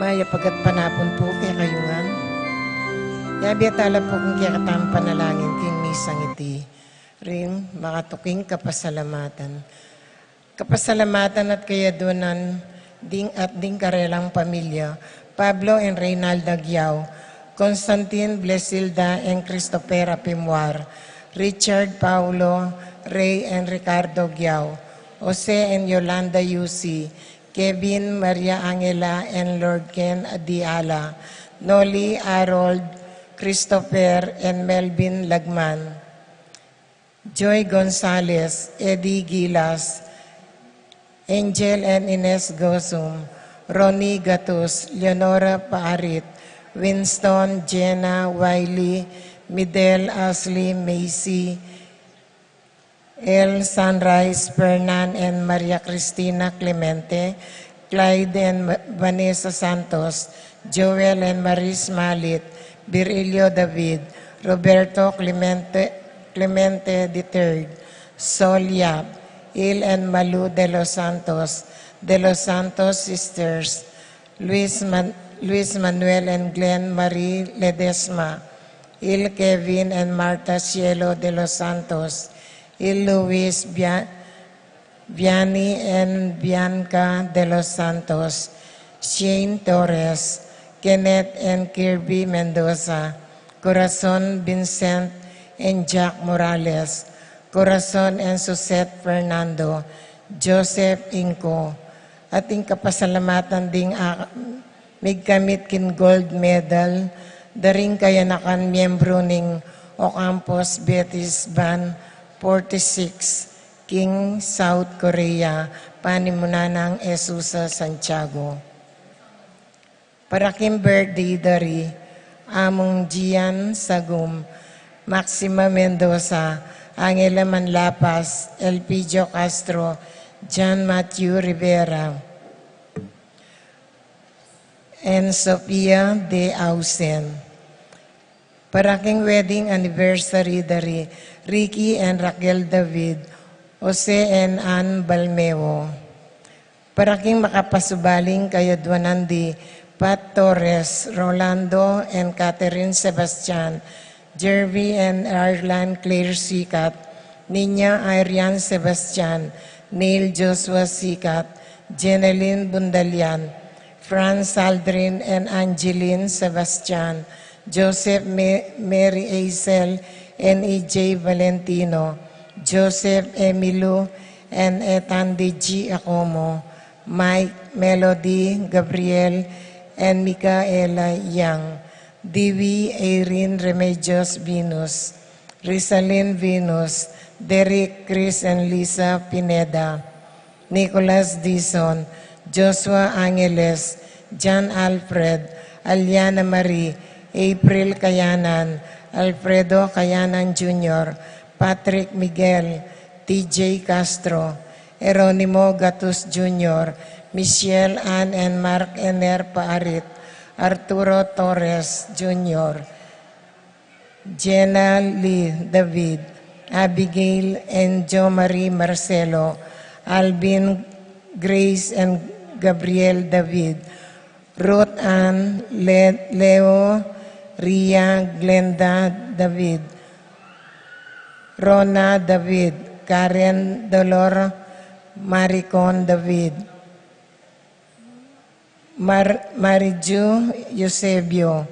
Maya pagat panapon po kay kayungan. Yabi atala po kung kaya katang panalangin king misang iti. Rim, makatuking kapasalamatan. Kapasalamatan at kayadunan ding karelang pamilya. Pablo and Reynalda Giao, Constantine Blesilda and Christopher Apimwar, Richard Paulo, Ray and Ricardo Giao, Jose and Yolanda Yusi, Kevin, Maria Angela, and Lord Ken Adiala, Noli, Harold, Christopher, and Melvin Lagman, Joy Gonzalez, Eddie Gilas, Angel and Ines Gosum, Ronnie Gatus, Leonora Paarit, Winston, Jenna, Wiley, Midel, Ashley, Macy, El Sunrise, Fernan, and Maria Cristina Clemente, Clyde and Vanessa Santos, Joel and Maris Malit, Virilio David, Roberto Clemente III, Sol Yap, Il and Malu de los Santos Sisters, Luis Manuel and Glenn Marie Ledesma, Il Kevin and Marta Cielo de los Santos, Il Luis Vianney and Bianca de los Santos, Shane Torres, Kenneth and Kirby Mendoza, Corazon Vincent and Jack Morales, Corazon and Susette Fernando, Joseph Inco. Ating kapasalamatan ding migkamit kin gold medal, daring kayanakan miyembro ning Ocampos Betis Band 46, King South Korea, panimunanang Esusa Santiago. Para kim birthday dari, among Gian Sagum, Maxima Mendoza, Angela Manlapas, Elpidio Castro, John Matthew Rivera, and Sophia De Ausen. Para king wedding anniversary dari Ricky and Raquel David, Jose and Ann Balmeo. Para king makapasubaling kayadwanan di Pat Torres, Rolando and Catherine Sebastian, Jervy and Arlan Claire Sikat, Nina Arian Sebastian, Neil Joshua Sikat, Jeneline Bundalian, Franz Aldrin and Angeline Sebastian, Joseph Mary Aisel and E.J. Valentino, Joseph Emilio and Etandi G. Acomo, Mike, Melody, Gabriel, and Micaela Yang, Divi Erin Remedios Venus, Rizalyn Venus, Derek, Chris, and Lisa Pineda, Nicholas Dison, Joshua Angeles, John Alfred, Aliana Marie, April Kayanan, Alfredo Kayanan Jr., Patrick Miguel, TJ Castro, Eronimo Gatus Jr., Michelle Ann and Mark Ener Paarit, Arturo Torres Jr., Jenna Lee David, Abigail and Jo Marie Marcelo, Alvin, Grace and Gabriel David, Ruth Ann, Leo, Ria, Glenda David, Rona David, Karen Dolor, Maricon David, Mariju Eusebio,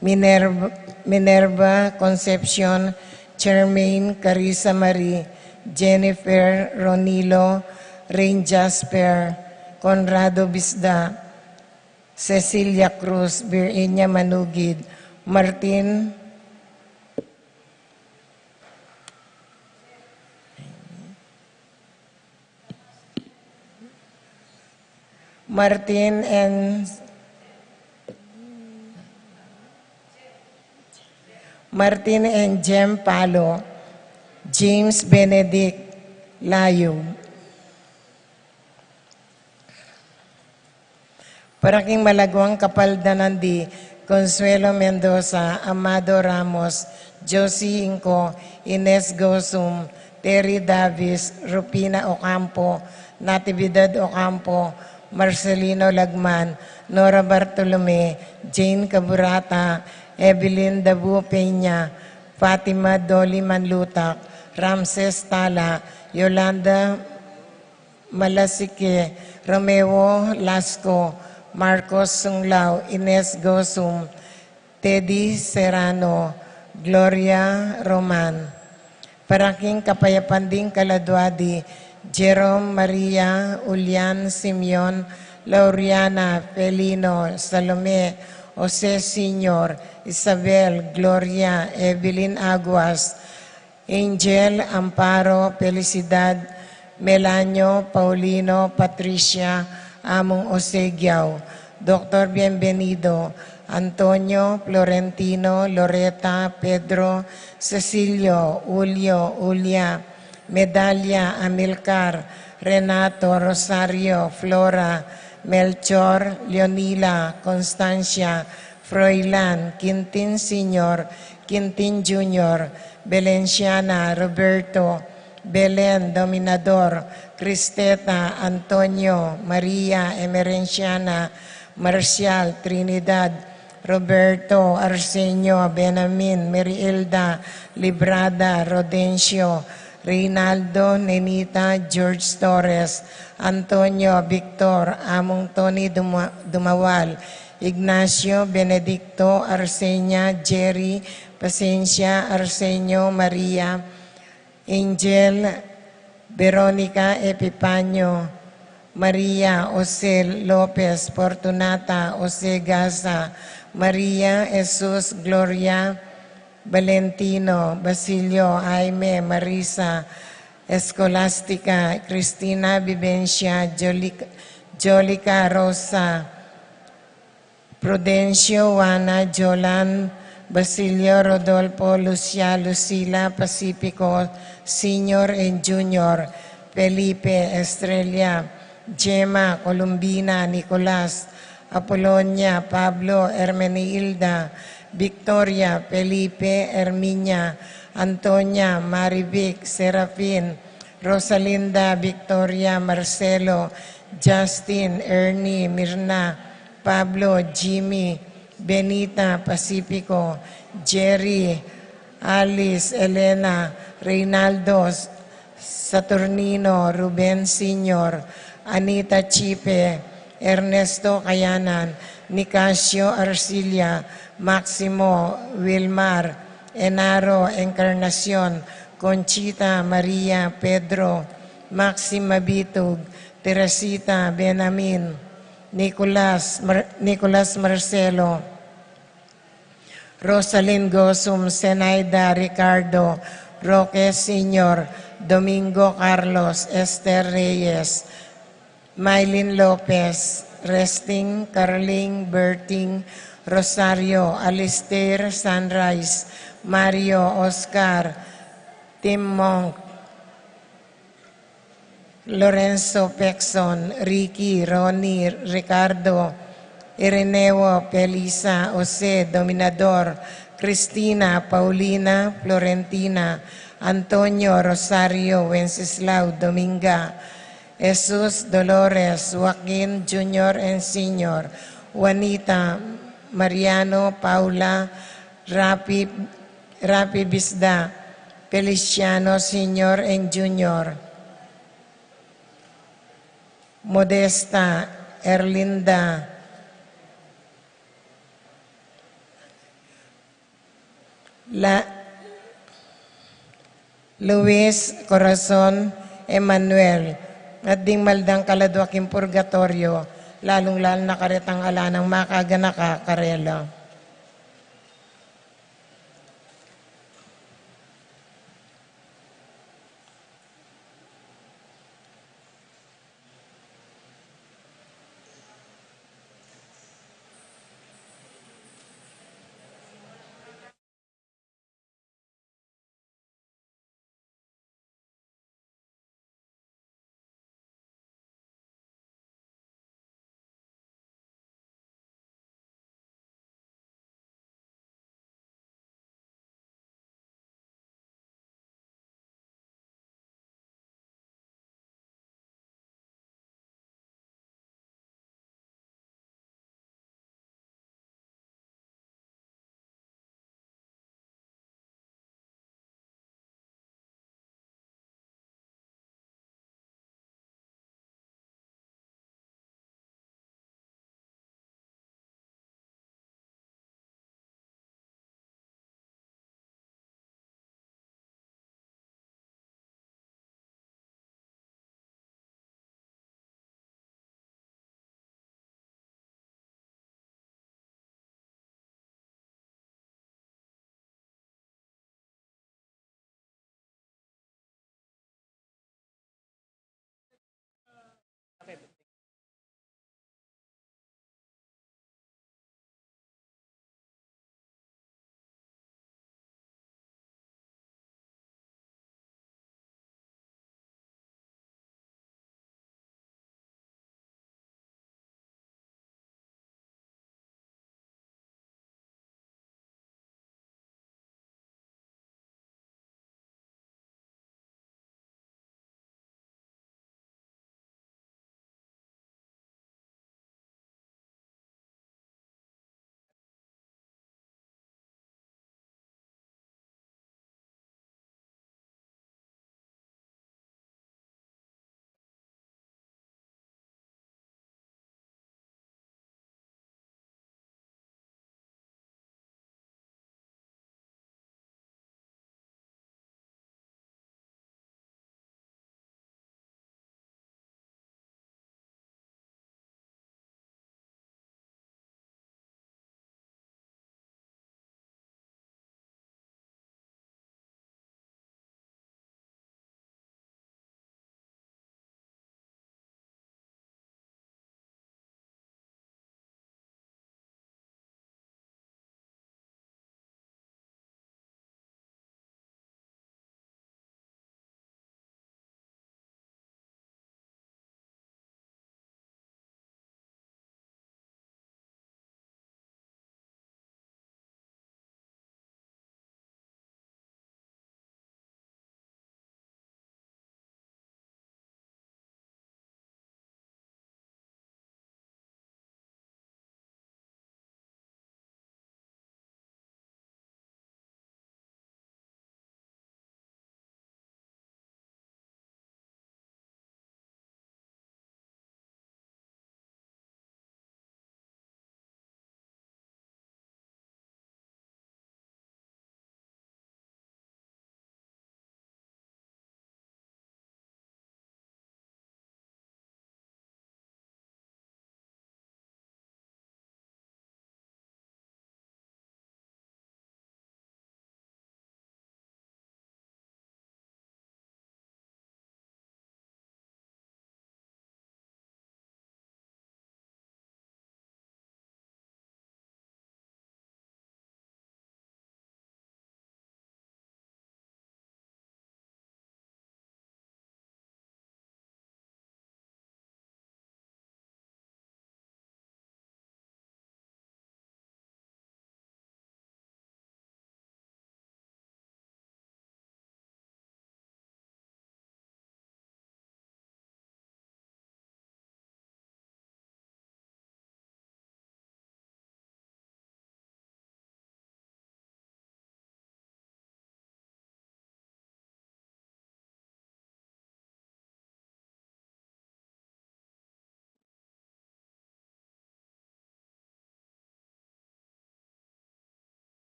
Minerva Concepcion, Charmaine Carissa Marie, Jennifer Ronilo, Rain Jasper, Conrado Bisda, Cecilia Cruz, Virginia Manugid, Martin and Jem Palo, James Benedict Layo. Para king malagwang kapaldanan di Consuelo Mendoza, Amado Ramos, Josie Inco, Ines Gosum, Terry Davis, Rupina Ocampo, Natividad Ocampo, Marcelino Lagman, Nora Bartolome, Jane Caburata, Evelyn Dabu Peña, Fatima Dolly Manlutak, Ramses Tala, Yolanda Malasike, Romeo Lasco, Marcos Sunglao, Ines Gosum, Teddy Serrano, Gloria Roman. Paraking Kapayapanding Kaladwadi, Jerome Maria Ulian Simeon, Lauriana Felino, Salome, Jose Senior, Isabel, Gloria, Evelyn Aguas, Angel, Amparo, Felicidad, Melanio, Paulino, Patricia, Among Osegiao, Dr. Bienvenido, Antonio, Florentino, Loreta, Pedro, Cecilio, Julio, Ulia, Medalla, Amilcar, Renato, Rosario, Flora, Melchor, Leonila, Constancia, Froilan, Quintin Senior, Quintin Junior, Belenciana, Roberto, Belen, Dominador, Cristeta, Antonio, Maria, Emerenciana, Marcial, Trinidad, Roberto, Arsenio, Benamin, Merielda, Librada, Rodencio, Reynaldo, Nenita, George Torres, Antonio, Victor, Among Tony Dumawal, Ignacio, Benedicto, Arsenia, Jerry, Pasencia, Arsenio, Maria, Angel, Veronica Epipanyo, Maria Osel Lopez, Fortunata Osegasa, Maria Jesus Gloria, Valentino, Basilio, Jaime, Marisa, Escolastica, Cristina Vivencia, Jolica Rosa, Prudencio, Juana, Jolan, Basilio, Rodolfo, Lucia, Lucila, Pacifico, Senior and Junior, Felipe, Estrella, Gemma, Columbina, Nicolas, Apolonia, Pablo, Hermenilda, Victoria, Felipe, Herminia, Antonia, Marivic, Serafin, Rosalinda, Victoria, Marcelo, Justin, Ernie, Mirna, Pablo, Jimmy, Benita, Pacifico, Jerry, Alice, Elena, Reynaldo, Saturnino, Ruben Senior, Anita Chipe, Ernesto Cayanan, Nicasio Arcilia, Maximo, Wilmar, Enaro, Encarnacion, Conchita, Maria, Pedro, Maxima Bitug, Teresita, Benamin, Nicolas Marcelo, Rosalind Gosum, Zenaida, Ricardo, Roque Senior, Domingo Carlos, Esther Reyes, Mylene Lopez, Resting, Carling, Berting, Rosario, Alistair, Sunrise, Mario, Oscar, Tim Monk, Lorenzo Pexon, Ricky, Ronnie, Ricardo, Ireneo, Pelisa, Jose, Dominador, Cristina, Paulina, Florentina, Antonio, Rosario, Wenceslao, Dominga, Jesus, Dolores, Joaquin Jr. and Senior, Juanita, Mariano, Paula, Rapi Bisda, Feliciano Senior and Junior, Modesta, Erlinda, Luis Corazon Emmanuel, at ding maldang kaladwaking purgatorio, lalong-lalo na karetang ala ng makaganaka karela.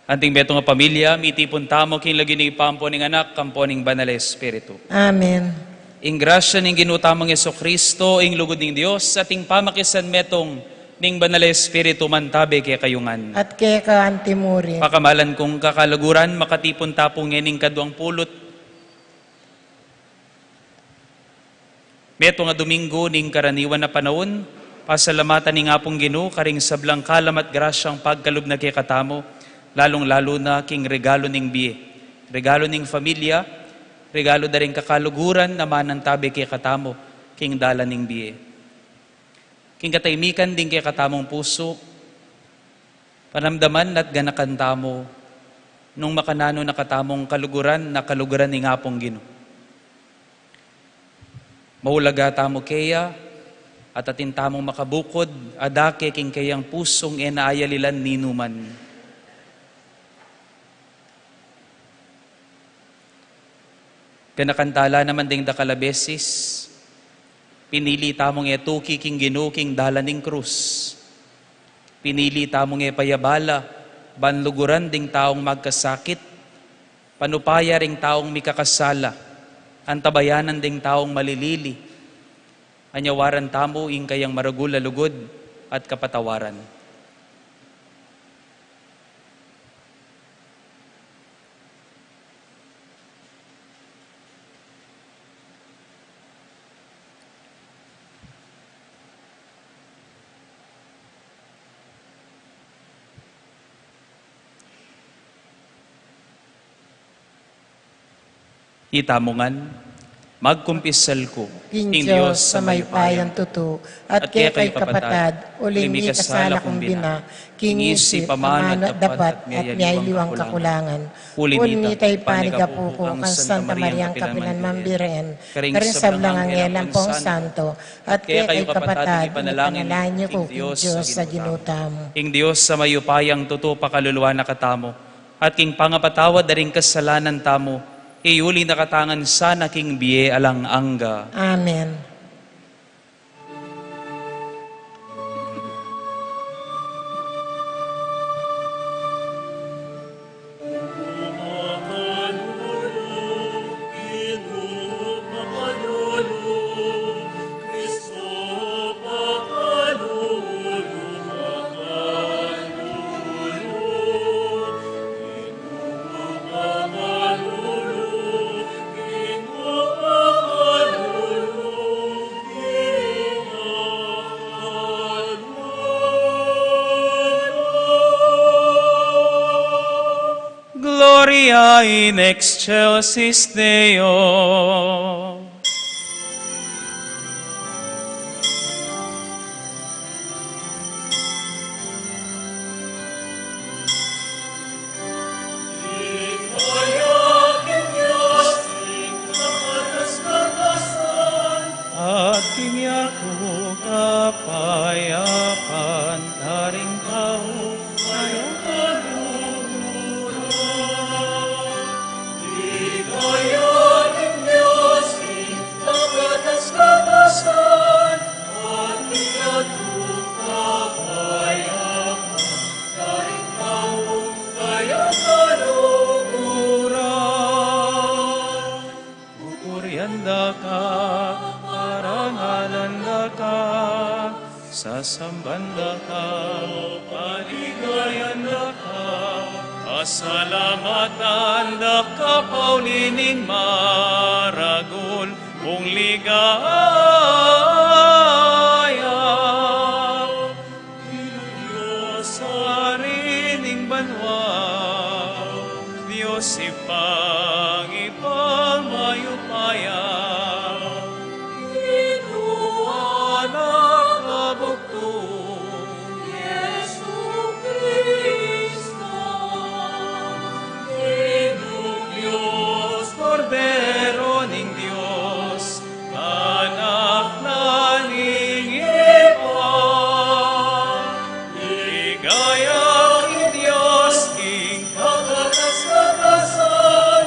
Anting beto nga pamilya, mitipon tamo king lagi ni ipampo ning anak, kampo ning banal Espiritu. Amen. Ing grasya ning ginutamang Yeso Kristo, ing lugod ning Dios, at ing pamakisan metong ning banal Espiritu mantabe kay kayungan. At kaya ka antimuri. Pakamalan kong kakalaguran, makatipon tapong ning kaduang pulot. Meto nga Domingo ning karaniwan na panahon, pasalamatan ning apong Ginoo karing sablang kalam at grasyang pagkalub na kay katamo, lalong-lalo na king regalo ning biye. Regalo ning familia, regalo da rin kakaluguran naman ng tabi kay katamo, king dala ning biye. King kataymikan din kay katamong puso, panamdaman at ganakan tamo, nung makanano na katamong kaluguran na kaluguran ning apong Ginoo. Maulaga tamo kaya, at atin tamong makabukod, adake king kayang pusong enaayalilan ninuman. Kanakantala naman ding dakalabesis, pinili tamong etuki king Ginoo king dala ning krus. Pinili tamong payabala, banluguran ding taong magkasakit, panupaya ring taong mikakasala, antabayanan ding taong malilili, anyawaran tamo ing kayang maragula lugod at kapatawaran. Itamongan, magkumpisal ko, King Diyos sa may payang tuto, at kaya kay kapatad, uling ikasala kong bina, king isi, pamana, dapat, at miyayliwang kakulangan. Uli tay panigapu ko, kang Santa Mariang Kapilan Mambireen, karing sablang angelan pong santo, at kaya kay kapatad, ipanalangin niyo ko, King Diyos sa ginutamo. King Diyos sa may payang tuto, pakaluluwa na katamo, at king pangapatawad daring kasalanan tamo, iuli nakatangan sana king biye alang angga. Amen. Gloria in excelsis Deo. At kinyaku kapayapan taring tao ngayong sasambanda ka, paligayanda ka, pasalamatan da ka, paulining maragul, kung ligaya. Diyos sa rining banwa, Diyos ipang mayupaya, Cordero ning Diyos, anak na ning Ipan. Ligaya king Diyos, king kakatas-katasan,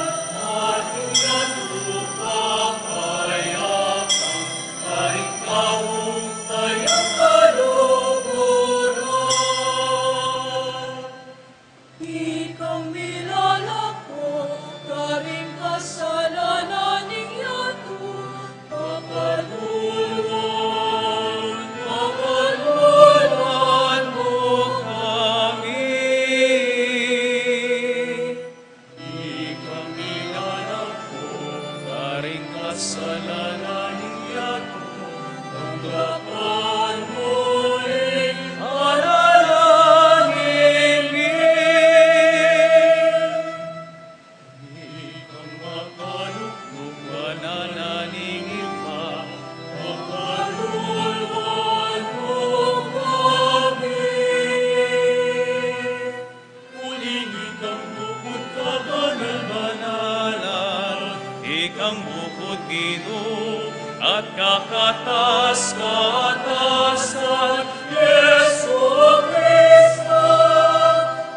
kang bukod Ginoo, at kakatas-katasan Yesu Kristo.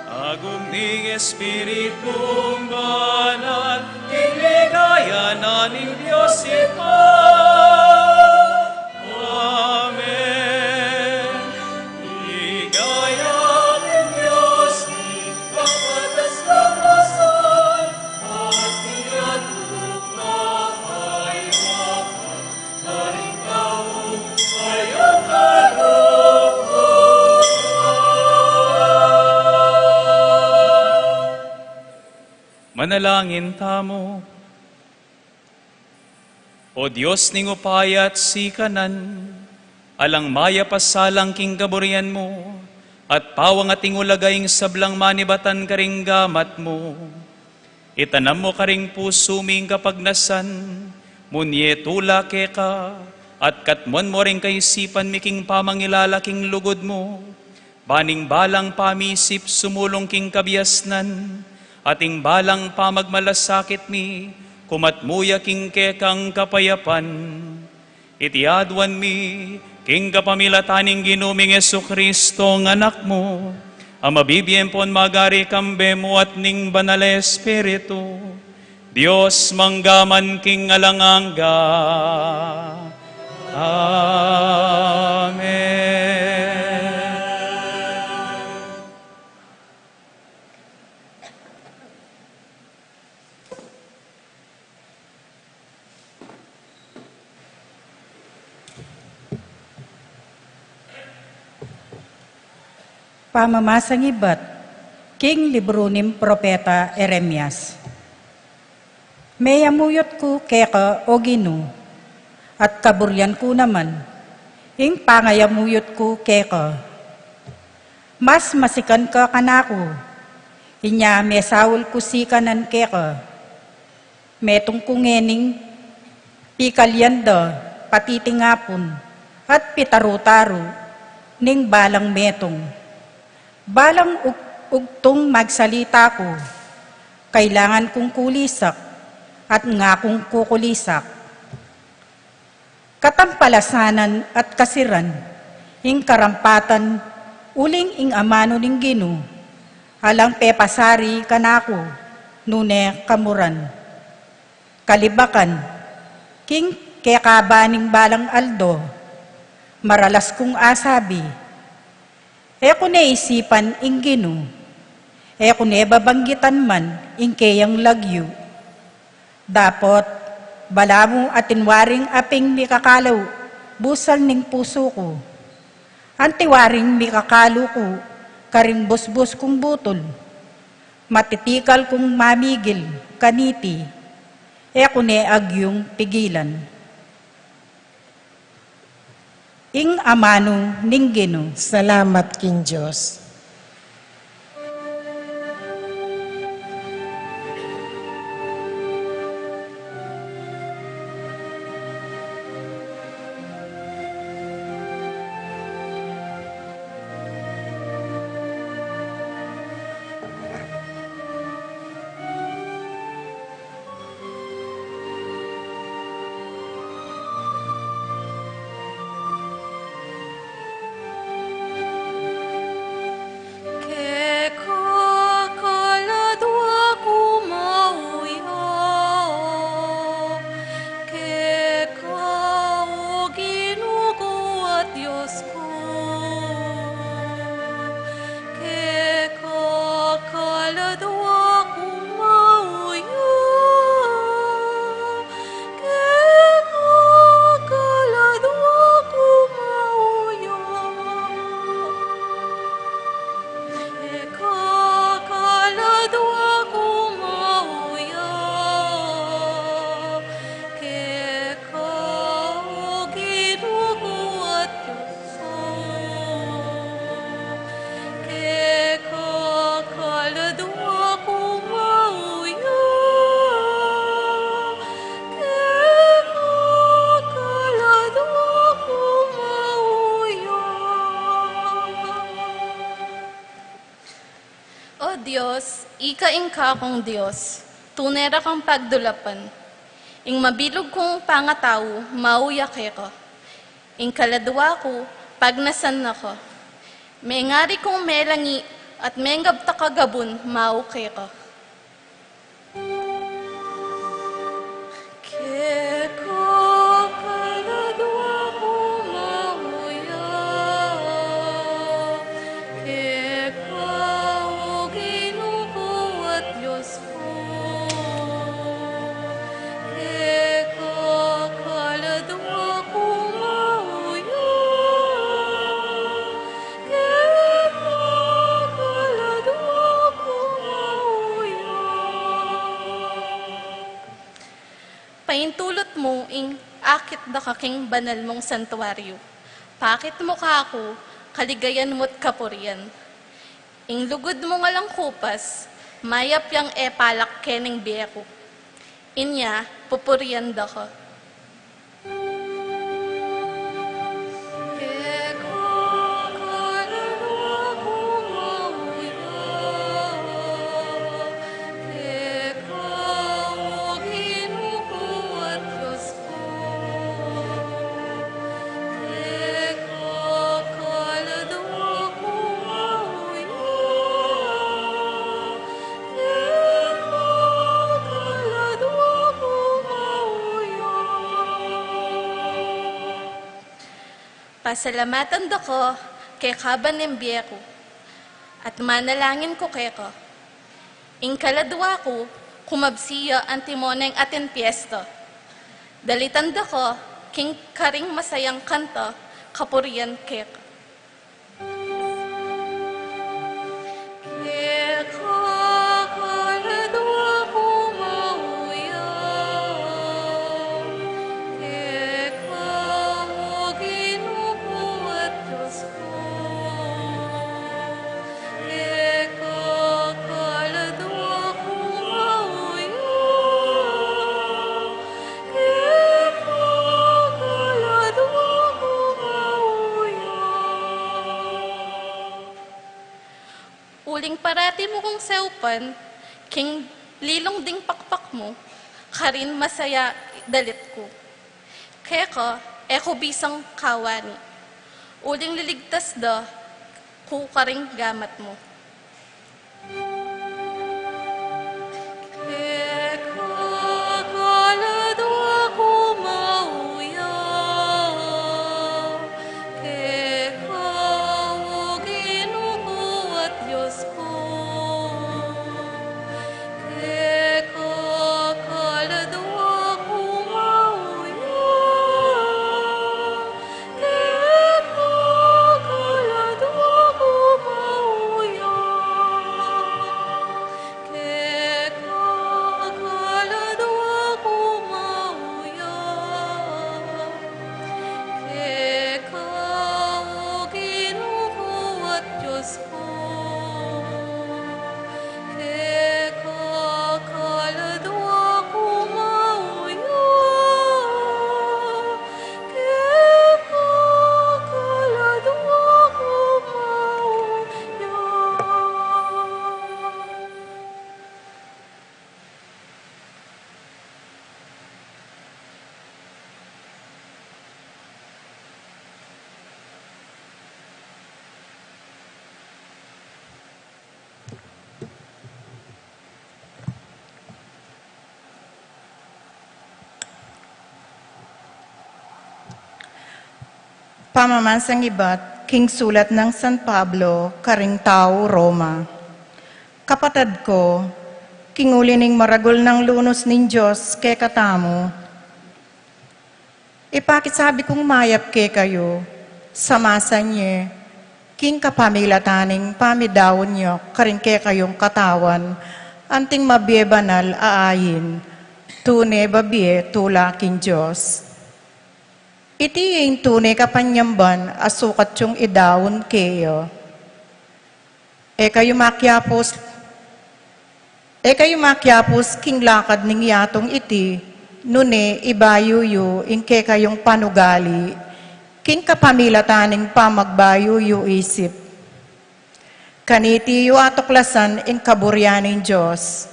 Agum ning Espiritong Banal, kinligaya na ning Diyos ito. Amen. Ligaya ng Diyos, ikapatas-katasan, at tiyatulog na ay mapan, na ikaw ay ang kalooban. Manalangin tamo. O Diyos ning upayat sikanan, alang maya pasalang king kaburian mo, at pawang ating ulagayng sablang manibatan karing gamat mo. Itanam mo karing pusuming kapagnasan, munye tula ka, at katmon mo rin kaisipan miking pamangilalaking lugod mo, baning balang pamisip sumulong king kabiasnan, ating balang pamagmalasakit mi, kumatmuya king kekang kapayapan. Itiadwan mi, king kapamilataning ginuming Jesu-Kristo ng anak mo, ang mabibiyempon magari kambe mo at ning banal Espiritu, Diyos manggaman king alanganga. Amen. Pamamasang ibat, King libro nim Propeta Eremias. May amuyot ko keka o Gino, at kaburyan ko naman, ing pangayamuyot ko keka. Mas masikan ka kanako, inya mesawul ko sikanan keka. Metong kungening pikalyanda, patitingapon, at pitarutaro, ning balang metong. Balang ugtong magsalita ko, kailangan kong kulisak at nga kong kukulisak. Katampalasanan at kasiran, ing karampatan, uling ing amano ning Gino, alang pepasari kanako, nune kamuran. Kalibakan, king kekabaning balang aldo, maralas kong asabi, eko ne isipan ing Gino, eko ne babanggitan man ing kayang lagyo. Dapot, balamo atinwaring aping mikakalaw, busal ning puso ko. Antiwaring mikakalo ko, karing busbus kong butol. Matitikal kong mamigil, kaniti, eko ne agyong pigilan. Ing amano ning Gino. Salamat, King Diyos. Diyos, ika-ingka kong Diyos, tunera kang pagdulapan. Ing mabilog kong pangataw, mauyak ko. Ing kaladwa ko, pag nasan ako. May ngari kong melangi at menggab takagabun, mauke ko. Keko kaladwa ko mauyak. Keko Ginoo at Diyos ko. Keko kaladwa ko mauyak. Keko kaladwa ko mauyak. Paintulot mo ing akit da kaking banal mong santuaryo. Pakit mo ka ako, kaligayan mo't kapurian. Ing lugod mo nga lang kupas, mayap yang epalak kening biyeko. Inya, pupurian da ka. Keko kaladwa ko mauyak. Keko Ginoo at Diyos ko. Keko kaladwa ko mauyak. Keko kaladwa ko mauyak. Pasalamatan da ko kay kaban ng biyeko at manalangin ko kay ko. Ing kaladwa ko, kumabsiya ang timoneng atin piesto. Dalitan da ko, king karing masayang kanta, kapurian kek. Keko kaladwa ko mauyak. Keko Ginoo at Diyos ko. Keko kaladwa ko mauyak. Keko kaladwa ko mauyak. Uling parati mo kong sewpan, king lilong ding pakpak mo, karin masaya dalit ko. Keko, eko bisang kawani. Uling liligtas da, kukaring gamat mo. Keko kaladwa ko mauyak. Keko Ginoo at Diyos ko. Keko kaladwa ko mauyak. Keko kaladwa ko mauyak. Keko kaladwa ko mauyak. Keko Ginoo at Diyos ko. Keko kaladwa ko mauyak. Keko kaladwa ko mauyak. Pamamansang iba't king sulat ng San Pablo, karing tao, Roma. Kapatid ko, kinguli ning maragol ng lunos nin Diyos kay katamo. Ipakisabi kong mayap ke kayo, samasan niya, king kapamilataning pamidawon niyo, karing ke kayong katawan, anting mabie banal aayin, tune babie tulaking Diyos. Iti yung tunay kapanyamban, asukat yung idawon kayo. kayo makyapos king lakad ning yatong iti, nune ibayuyu inke kayong panugali, king kapamilataning pamagbayuyu isip. Kaniti yu atoklasan in kaburyaning Diyos,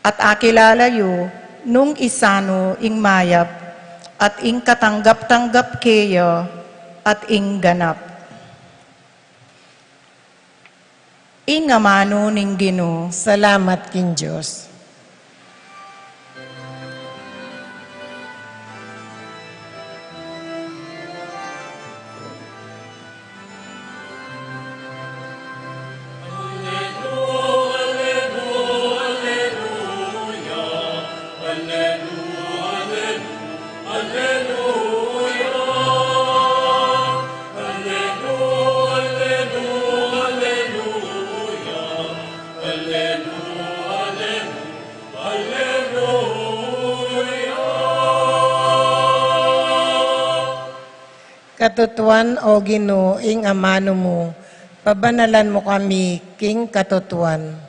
at akilalayo, nung isano ing mayap, at ing katanggap-tanggap kayo, at ing ganap. Ing amano ning Ginoo, Salamat king Diyos. Katutuan o Ginoo, ing amano mo, pabanalan mo kami, king katutuan.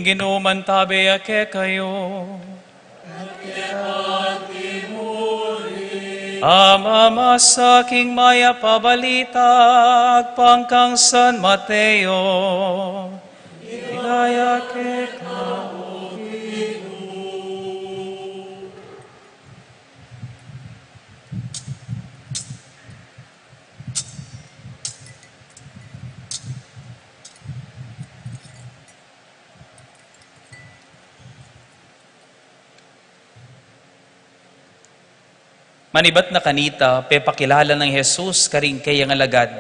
Ginoo man tabi ake kayo. Ama sa aking maya pabalita, pangkang San Mateo. Ilaya ke kao. Manibat na kanita, pepakilala ng Jesus karing kayang alagad.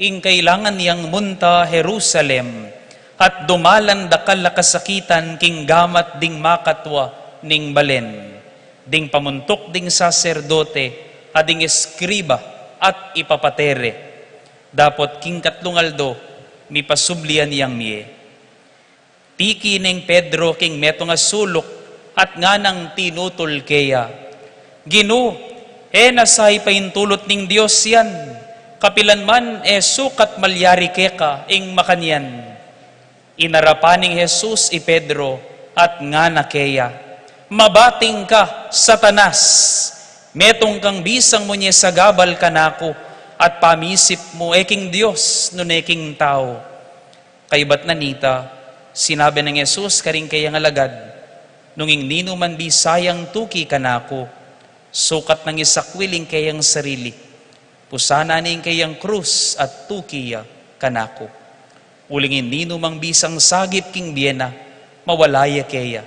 Ing kailangan niyang munta Jerusalem, at dumalan dakal kasakitan king gamat ding makatwa ning balen. Ding pamuntok ding saserdote, ading eskriba at ipapatere. Dapot king katlungaldo, mi pasublian niyang miye. Tiki ning Pedro king meto nga sulok, at nga nang tinutol kaya. Ginoo, nasay paintulot ning Diyos yan. Kapilan man sukat malyari keka ing makanyan. Inarapan ning Jesus Pedro at nga nakeya. Mabating ka, Satanas. Metong kang bisang mo niya sa gabal kanako at pamisip mo king Diyos no neking tao. Kaybat nanita, sinabi ng Jesus karing kayang alagad, nunging nino man bisayang tuki kanako, sukat ng isakwiling kayang sarili, pusana ning kayang krus at tukiya kanako. Ulingin nino mang bisang sagip king biyena, mawalaya kaya.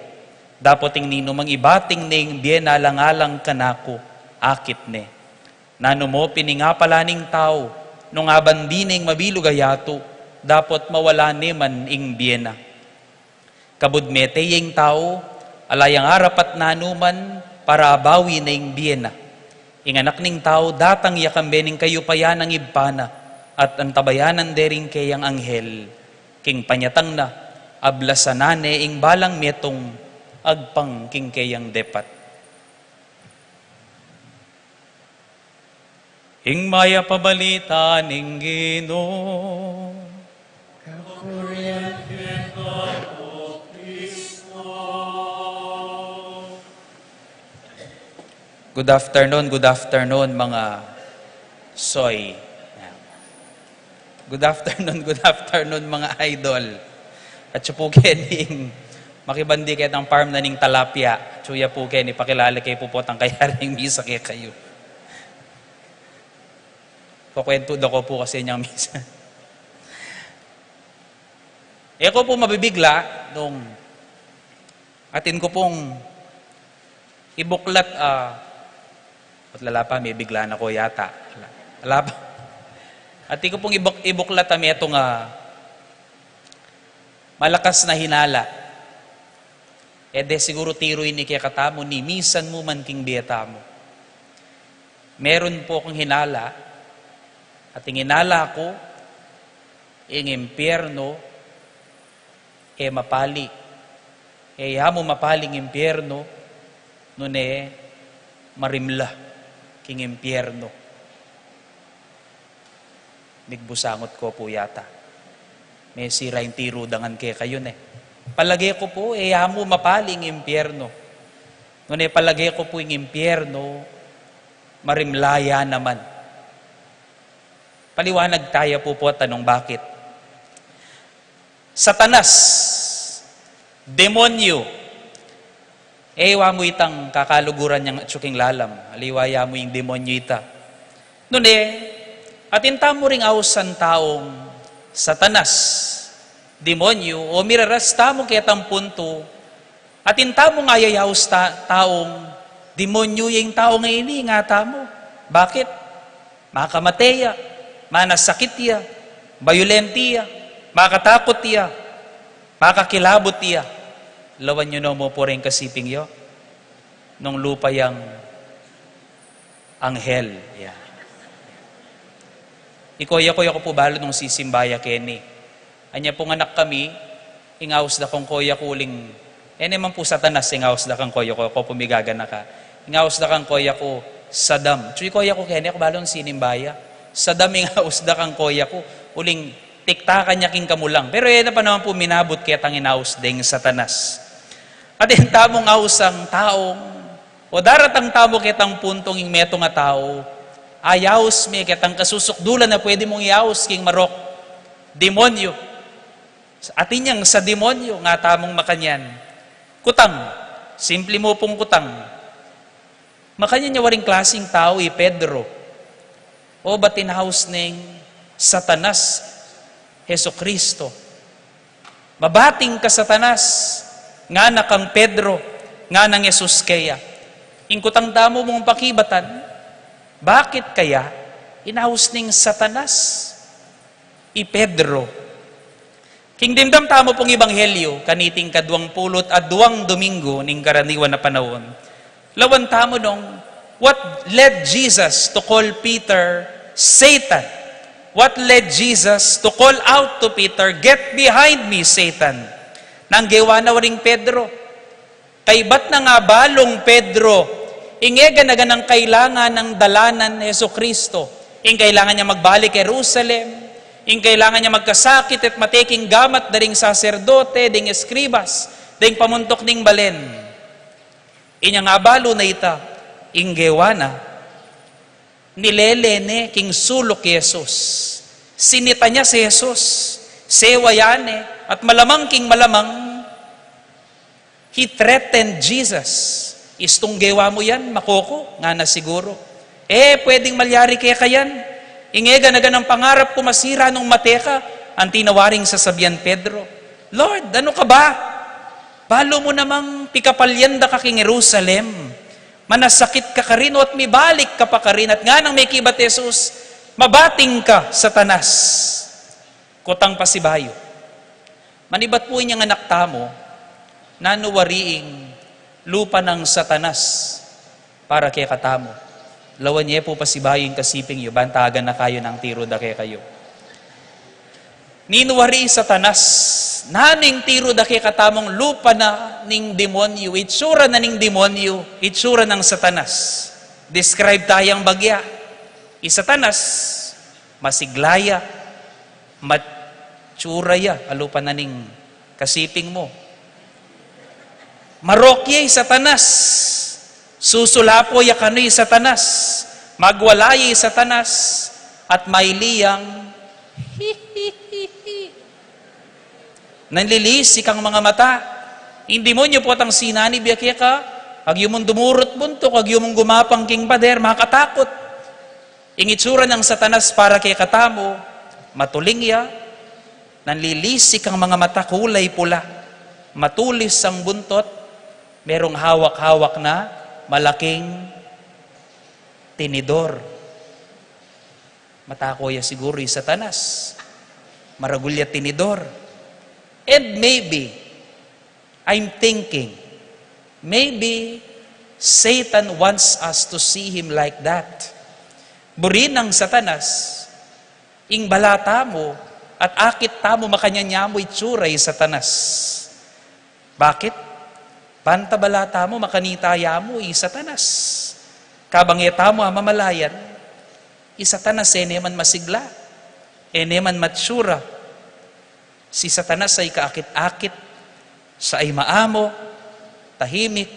Dapoting nino mang ibating ning biyena langalang kanako, akit ne. Nano mo piningapalaning tao, nung abandining mabilugayato, dapot mawala ne man ing biyena. Kabudmete yung tao, alayang arapat nanuman, para abawi na ing biyena. Inganak ning tao, datang yakambening kayo payan ang ibpana, at antabayanan dering kayang anghel. King panyatang na, ablasanane ing balang metong, agpang king kayang depat. Ing maya pabalita ning Ginoo. Good afternoon mga soy. Good afternoon mga idol. At siya po kening makibandi kayo ng farm na ning talapia. Chuya po kayo, ipakilala kayo po ang kayaring misa kayo. Kukwento ko po kasi niyang misa. Ko po mabibigla nung atin ko pong ibuklat at lalapa, may bigla na ko yata. Lalapa. At ko pong ibuklat ito nga malakas na hinala. De siguro tiroy ni kaya katamo ni misan mo man king biyata mo. Meron po akong hinala at ang hinala ko ing impyerno mapali. Hamo mapaling impyerno Nune, marimla, king impyerno. Nigbusangot ko po yata. May sira yung tirudangan kay kayo Palagay ko po, amo mapaling impyerno. Nune, palagay ko po yung impyerno, marimlaya naman. Paliwanag tayo po tanong bakit. Satanas, demonyo, ewa mo itang kakaluguran niyang atsuking lalam. Aliwaya mo yung demonyo ita. Nune, atinta mo ring ausan taong satanas, demonyo, o mirarasta mo kitang punto, atinta mo nga yayaws taong demonyo yung tao ngayon nga tamo. Bakit? Makamateya, manasakit ya, bayulentiya, makatakot ya, makakilabot ya. Lawan nyo no mo po rin kasiping yo, nung lupa yang anghel. Yeah. Ikoya-koya ko po balo nung sisimbaya keni. Anya pong anak kami, ingaws da kong koya kuling, man po satanas, ingaws da kang koya ko pumigaga na ka. Ingaws da kang koya ko, Saddam. Chuy koya ko keni, ako balo nung sinimbaya. Saddam ingaws da kang koya ko, uling tiktakan niya king kamulang. Pero na pa naman po minabot kaya tang inaus ding satanas. At yung tamong ausang taong, o daratang tamo kitang puntong yung meto nga tao, ayaws may kitang kasusukdulan na pwede mong iaus king marok. Demonyo. Atin yang sa demonyo nga tamong makanyan. Kutang. Simple mo pong kutang. Makanyan niya waring klaseng tao Pedro. O ba tinhouse ning satanas Heso Kristo. Mabating ka satanas, nga na kang Pedro, nga nang Jesus kaya. Ingkutang damo mong pakibatan, bakit kaya inaus ning satanas Pedro? Kingdimdam tamo pong ibanghelyo, kaniting ka-20 at 2 Domingo ning karaniwan na panahon. Lawan tamo nung, what led Jesus to call Peter Satan? What led Jesus to call out to Peter, "Get behind me, Satan"? Nang gewa na waring Pedro. Kay ba't na nga balong Pedro, ingega na ganang kailangan ng dalanan ni Yesu Kristo. Ing kailangan niya magbalik Jerusalem, ing kailangan niya magkasakit at mateking gamat daring saserdote, ding eskribas, ding pamuntok ning balen. Inya nga balo na ita, ing gewa na, nilelene king sulok Jesus. Sinita niya si Jesus. Sewayane. At malamang king malamang, he threatened Jesus. Istong gewa mo yan, makoko, nga na siguro. Pwedeng malyari kaya kayan. Ingega na ganang pangarap ko masira nung mateka, ang tinawaring sasabihan Pedro, Lord, ano ka ba? Balo mo namang pikapalyanda ka king Jerusalem. Manasakit ka ka rin, at may balik ka pa ka rin. At nga nang may kibat Jesus, mabating ka, satanas. Kutang pasibayo. Manibat po inyang anak tamo, nanuwariing lupa ng satanas para kay katamo. Lawan niya po pasibayo yung kasiping yu, bantagan na kayo ng tiro da kay kayo. Ninuwari satanas, naning tiro da kay katamong lupa na ning demonyo, itsura na ning demonyo, itsura ng satanas. Describe tayang bagya. Satanas, masiglaya, matsuraya, alupa na ning kasiping mo. Marokye, satanas, susulapo yakanoy, satanas, magwalaye, satanas, at mailiyang nanlilisik ang mga mata. Hindi mo nyo po atang sinani biyakya ka, ag yung mong dumurot buntok, ag yung mong gumapang king pader, makatakot. Ingitsura ng satanas para kay katamo, matulingya, nanlilisik ang mga mata, kulay pula, matulis ang buntot, merong hawak-hawak na malaking tinidor. Matakoya siguro yung satanas, maragulya tinidor. And maybe, I'm thinking, maybe Satan wants us to see him like that. Burin ng satanas, ing balata mo, at akit tamo makanyanya mo itsuray satanas. Bakit? Pantabalata mo, makanitaya mo, Satanas. Kabangeta mo, mamalayan, Satanas, eneman masigla, eneman matsura. Si Satanas ay kaakit-akit, sa ay maamo, tahimik,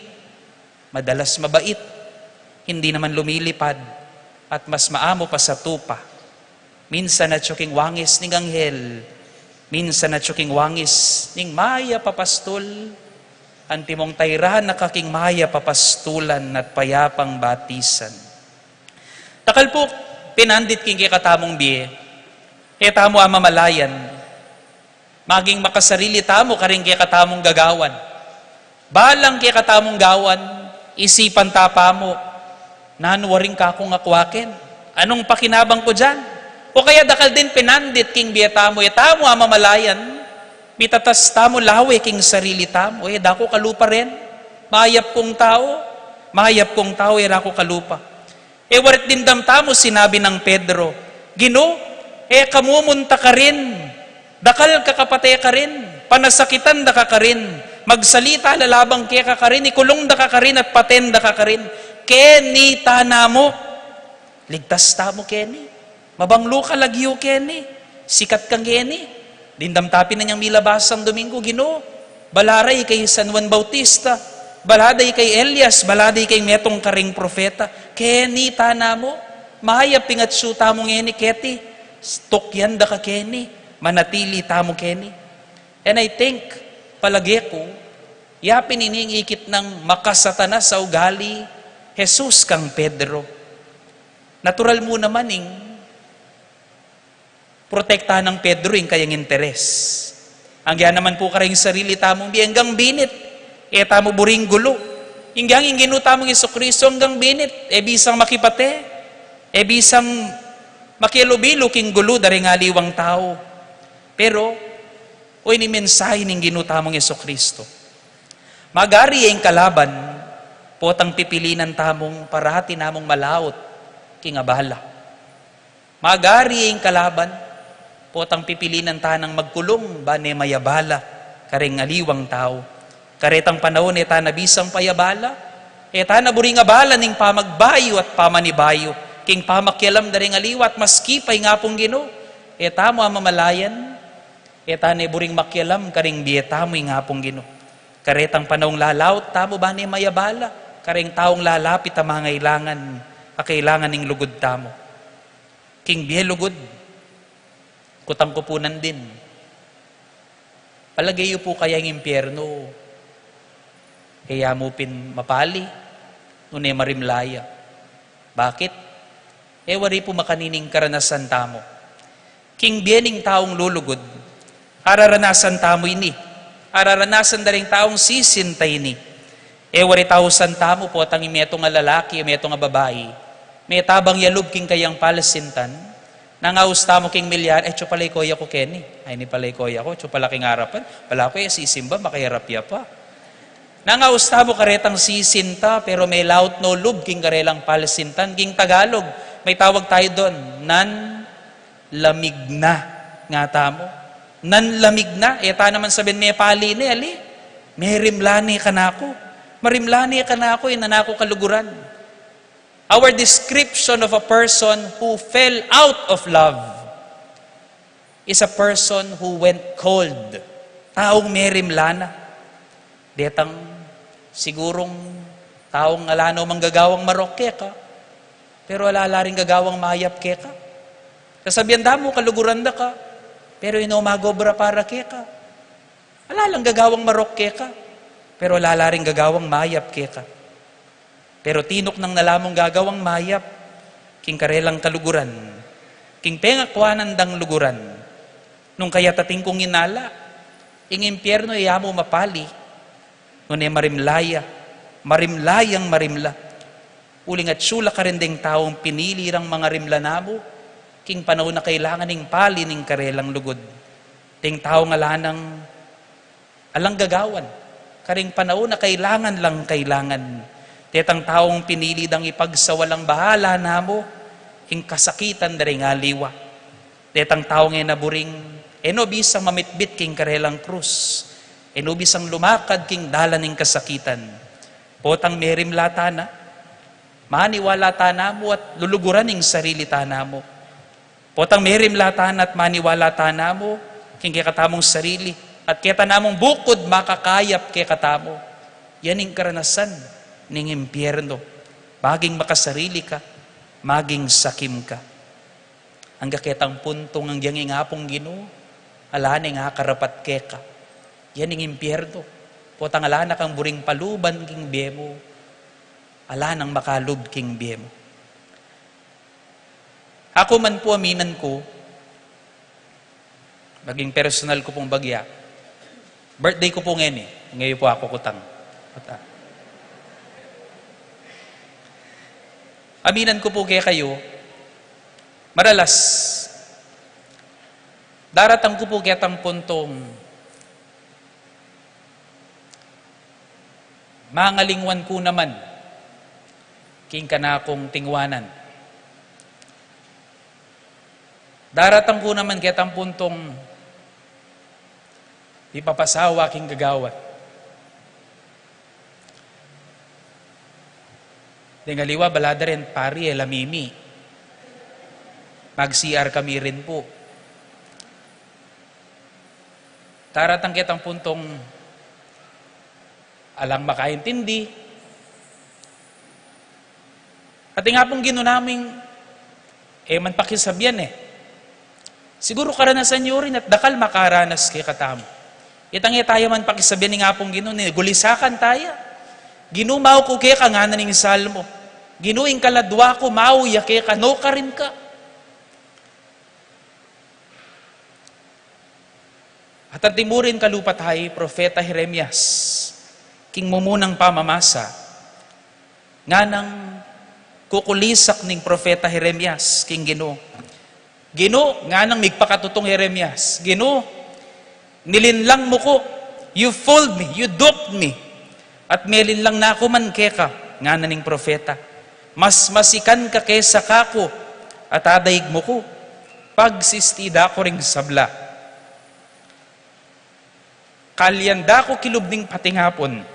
madalas mabait, hindi naman lumilipad, at mas maamo pa sa tupa. Minsan na tsuking wangis ning anghel, minsan na tsuking wangis ning maya papastol, antimong tayrahan na kaking maya papastulan at payapang batisan. Takal po, pinandit king katamong biye, tamo amamalayan, maging makasarili tamo karing katamong gagawan. Balang katamong gawan, isipan tapa mo, nanuwaring ka kung akwaken. Anong pakinabang ko dyan? O kaya dakal din pinandit king biye tamo, tamo amamalayan, mitatas tamo lawe king sarili tamo, dako kalupa rin. Mayap kong tao, dako kalupa. Warit din dam tamo, sinabi ng Pedro, Gino, kamumunta ka rin, dakal kakapate ka rin, panasakitan daka ka rin, magsalita lalabang kaya ka rin, ikulong daka ka rin at paten daka ka rin, Kenny tanamo, ligtas tamo Kenny, mabanglo ka lagyo Kenny, sikat kang Kenny, dindamtapin na niyang milabasang Domingo, Gino, balaray kay San Juan Bautista, baladay kay Elias, baladay kay metong karing profeta, Kenny tanamo, mahayap pingat su tamong Kenny, Keti, stokyan da ka Kenny, manatili tamo Kenny. And I think, palagi ko, yapin iningikit ng makasatanas sa ugali, Jesus kang Pedro. Natural mo naman protektahan ng Pedro yung kayang interes. Ang yan naman po karayong sarili tamong hanggang binit, tamo buring gulo. Hanggang yung ginutamong Jesucristo hanggang binit, bisang makipate, bisang makilubilo king gulo dari nga liwang tao. Pero, ni mensahe ning ginutamong Jesucristo. Magari yung kalaban, potang pipilinan tamong parati namong malaot, king abala. Magari yung kalaban, potang pipilinan tanang magkulong, bane mayabala, karing aliwang tao. Karetang panahon, nabisang payabala, buring abala ning pamagbayo at pamanibayo, king pamakyalam daring aliwat, maski pa'y nga pong Gino, tamo amamalayan, buring makyalam, karing biyetamo yung nga pong Gino. Karetang panahong lalaot, tamo bane mayabala, karing taong lalapit ang mga kailangan ning lugod tamo. King biye lugod, kutang kupunan din. Palagayo po kaya ang impyerno, kaya mo pin mapali, nune marimlaya. Bakit? Wari po makanining karanasan tamo. King biening taong lulugod, araranasan tamo ini, araranasan da rin taong sisintay ni. Wari tausan tamo po, tangi metong nga lalaki, metong nga babae, may tabang yalub king kayang palasintan, nangaus tamo king milyar, palay koya ko Kenny, ay ni palay koya ko, pala king harapan, pala ko sisimba, makahirapya pa. Nangaus tamo karetang sisinta, pero may laut no lub king karelang palasintan, king Tagalog, may tawag tayo doon, nanlamig na, nga tamo. Nanlamig na, ta naman sabihin may pali ni, may rimlani ka na ako. Marimlani ka na ako, nanako kaluguran. Our description of a person who fell out of love is a person who went cold. Taong may rimlana. Detang sigurong taong alano manggagawang maroke ka, pero alala rin gagawang mayap ke ka. Kasabihan damo, kaluguran da ka, pero inomagobra para ke ka. Alalang gagawang maroke ka, pero alala rin gagawang mayap ke ka. Pero tinok ng nalamong gagawang mayap, king karelang kaluguran, king pengakwanan dang luguran, nung kaya tating kong inala, ing impyerno iyamo mapali, nung marimlayang marimla, uling at sula ka rin ding taong pinilirang mga rimla namo, king panahon na kailangan ning pali ning karelang lugod, ting taong alanang alang gagawan, karing panahon na kailangan, tetang taong pinili dang ipagsawalang bahala namo, ing kasakitan daring aliwa. Tetang taong naburing, bisang mamitbit king karelang krus. Inubis ang lumakad king dalaning kasakitan. Potang merim latana, maniwala tana mo at luluguran ing sarili tana mo. Potang merim latana at maniwala tana mo, king kekatamong sarili, at keta namong bukod makakayap kekatamo. Yan ang karanasan ng impyerno. Maging makasarili ka, maging sakim ka. Ang kaketang puntong ang diyang ingapong Ginoo, alana nga karapat keka. Yan ang impyerno. Potang alana kang buring paluban king biyemo, alanang makalub king biyemo. Ako man po, aminan ko, maging personal ko pong bagya, birthday ko po ngayon eh. Ngayon po ako kutang. Aminan ko po kaya kayo, madalas, daratang ko po kaya tang puntong mangalingwan ko naman king kanakong tingwanan. Daratang ko naman kaya tang puntong ipapasawa king gagawat. Dengaliwa balada rin pari lamimi. Mag-CR kami rin po. Daratang kaya tang puntong alang makaintindi. At nga pong ginunaming, man pakisabyan eh. Siguro karanasan nyo rin at dakal makaranas kay katamo. Itang tayo man pakisabyan nga pong ginun, gulisakan tayo. Ginumaw ko kaya ka nga naning salmo. Ginuing kaladwa ko, mauya kaya ka, no ka rin ka. At ang timurin kalupatay, Propeta Jeremias, king mumunang pamamasa, nga nang kukulisak ning Propeta Jeremias, king Ginoo. Ginoo, nga nang migpakatutong Jeremias, Ginoo, nilinlang mo ko, you fooled me, you duped me, at melinlang na ako man keka, nga naning propeta. Mas masikan ka kesa kako, at adaig mo ko, pagsistida ko ring sabla. Kalyanda ko kilubning patingapon,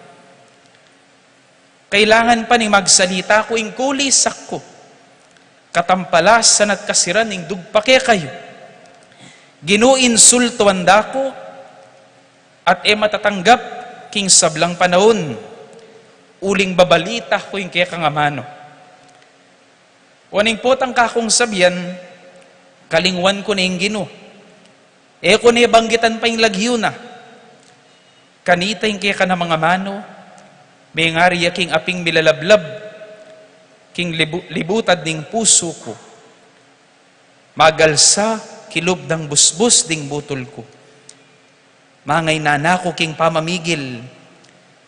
kailangan pa ning magsalita ko ing kulisak ko. Katampalasan at kasiran ning dugpake kayo. Ginuinsultuan dako at matatanggap king sablang panahon. Uling babalita ko ing kaya kangamano. Waning potang kakong sabyan, kalingwan ko na ing Ginoo. Ko na banggitan pa ing lagyo na. Kanita ing kaya ka na mga mano, may ngariya king aping milalablab, king libutad ding puso ko. Magalsa, kilub dang busbus ding butol ko. Mangay nana ko king pamamigil,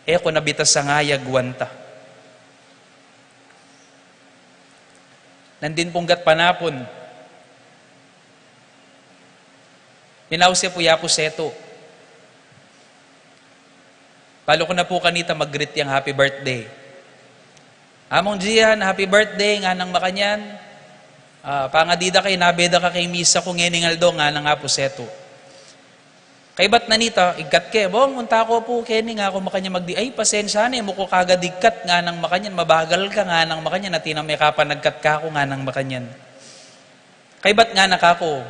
ko nabitas sa ngayag wanta. Nandin pong gat panapon, pinawsi po yapo seto. Palo ko na po kanita mag-greet yung happy birthday. Among Gian, happy birthday, nga nang makanyan. Pangadida kay nabeda ka kay misa ko ngening aldo, nga nang nga po seto. Kay bat na nita, igkat ke, bong, unta ko po, keni nga ako makanya magdi, ay, pasensya na, mo ko kagad igkat, nga nang makanyan, mabagal ka, nga nang makanyan, at tinang may kapanagkat ka ako, nga nang makanyan. Kay bat nga nakako,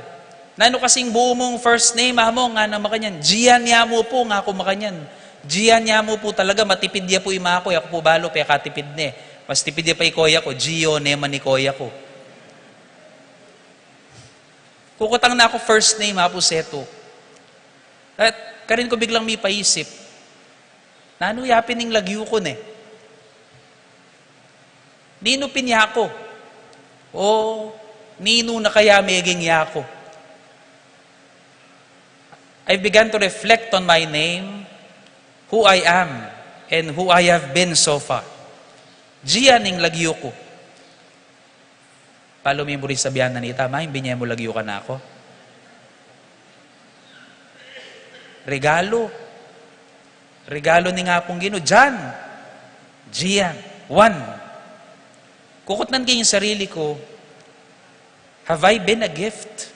nano kasing buo mong first name, mo, nga nang makanyan, Gian niya mo po, nga ako makanyan. Gian niya mo po talaga, matipid niya po ima ako, ako po balo, kaya katipid ne. Mas tipid niya pa ikoya ko, Gio, neman ni koya ko. Kukutang na ako first name, po seto. At karin ko biglang may paisip, nano yapin ng lagyo ko ne? Nino pinya ko? O nino na kaya meging yako? I began to reflect on my name, who I am, and who I have been so far. Gian ning lagyo ko. Palo mo rin sabihan na nita, hindi niya mo lagyo ka na ako. Regalo. Regalo ni nga pong Ginoo. Gian. One. Kukutnan kayo yung sarili ko, have I been a gift?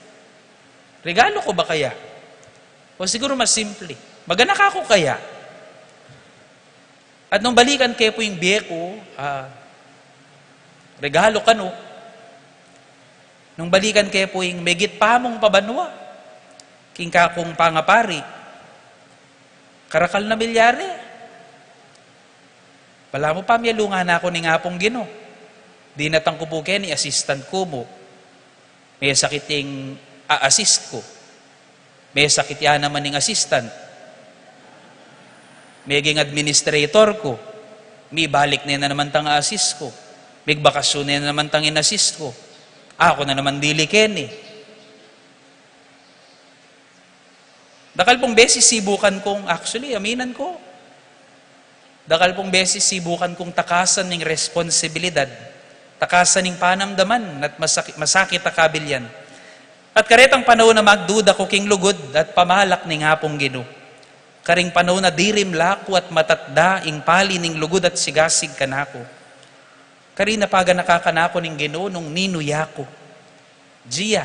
Regalo ko ba kaya? O siguro mas simple. Maganak ako kaya. At nung balikan kayo po yung biye ko, regalo ka no. Nung balikan kayo po yung megit pa mong pabanwa, king kakong pangapari, karakal na milyari. Pala mo pa, miyalunga na ako ni nga pong Gino. Di natang ko po ni assistant ko mo. May sakit yung assist ko. May sakit yan naman ng assistant. Maging administrator ko. May balik na naman tang assist ko. May bakasyon na naman tang in-assist ko. Ako na naman dili ken eh. Dakal pong beses sibukan kong, actually, aminan ko. Dakal pong beses sibukan kong takasan ng responsibilidad. Takasan ng panamdaman at masakit akabilyan. At karetang panahon na magduda ko king lugod at pamalak ning hapong Gino. Karing panahon na dirim lako at matatda ing pali ning lugod at sigasig kanako. Karing napaga nakakanako ning Gino nung ninuya ko. Gia.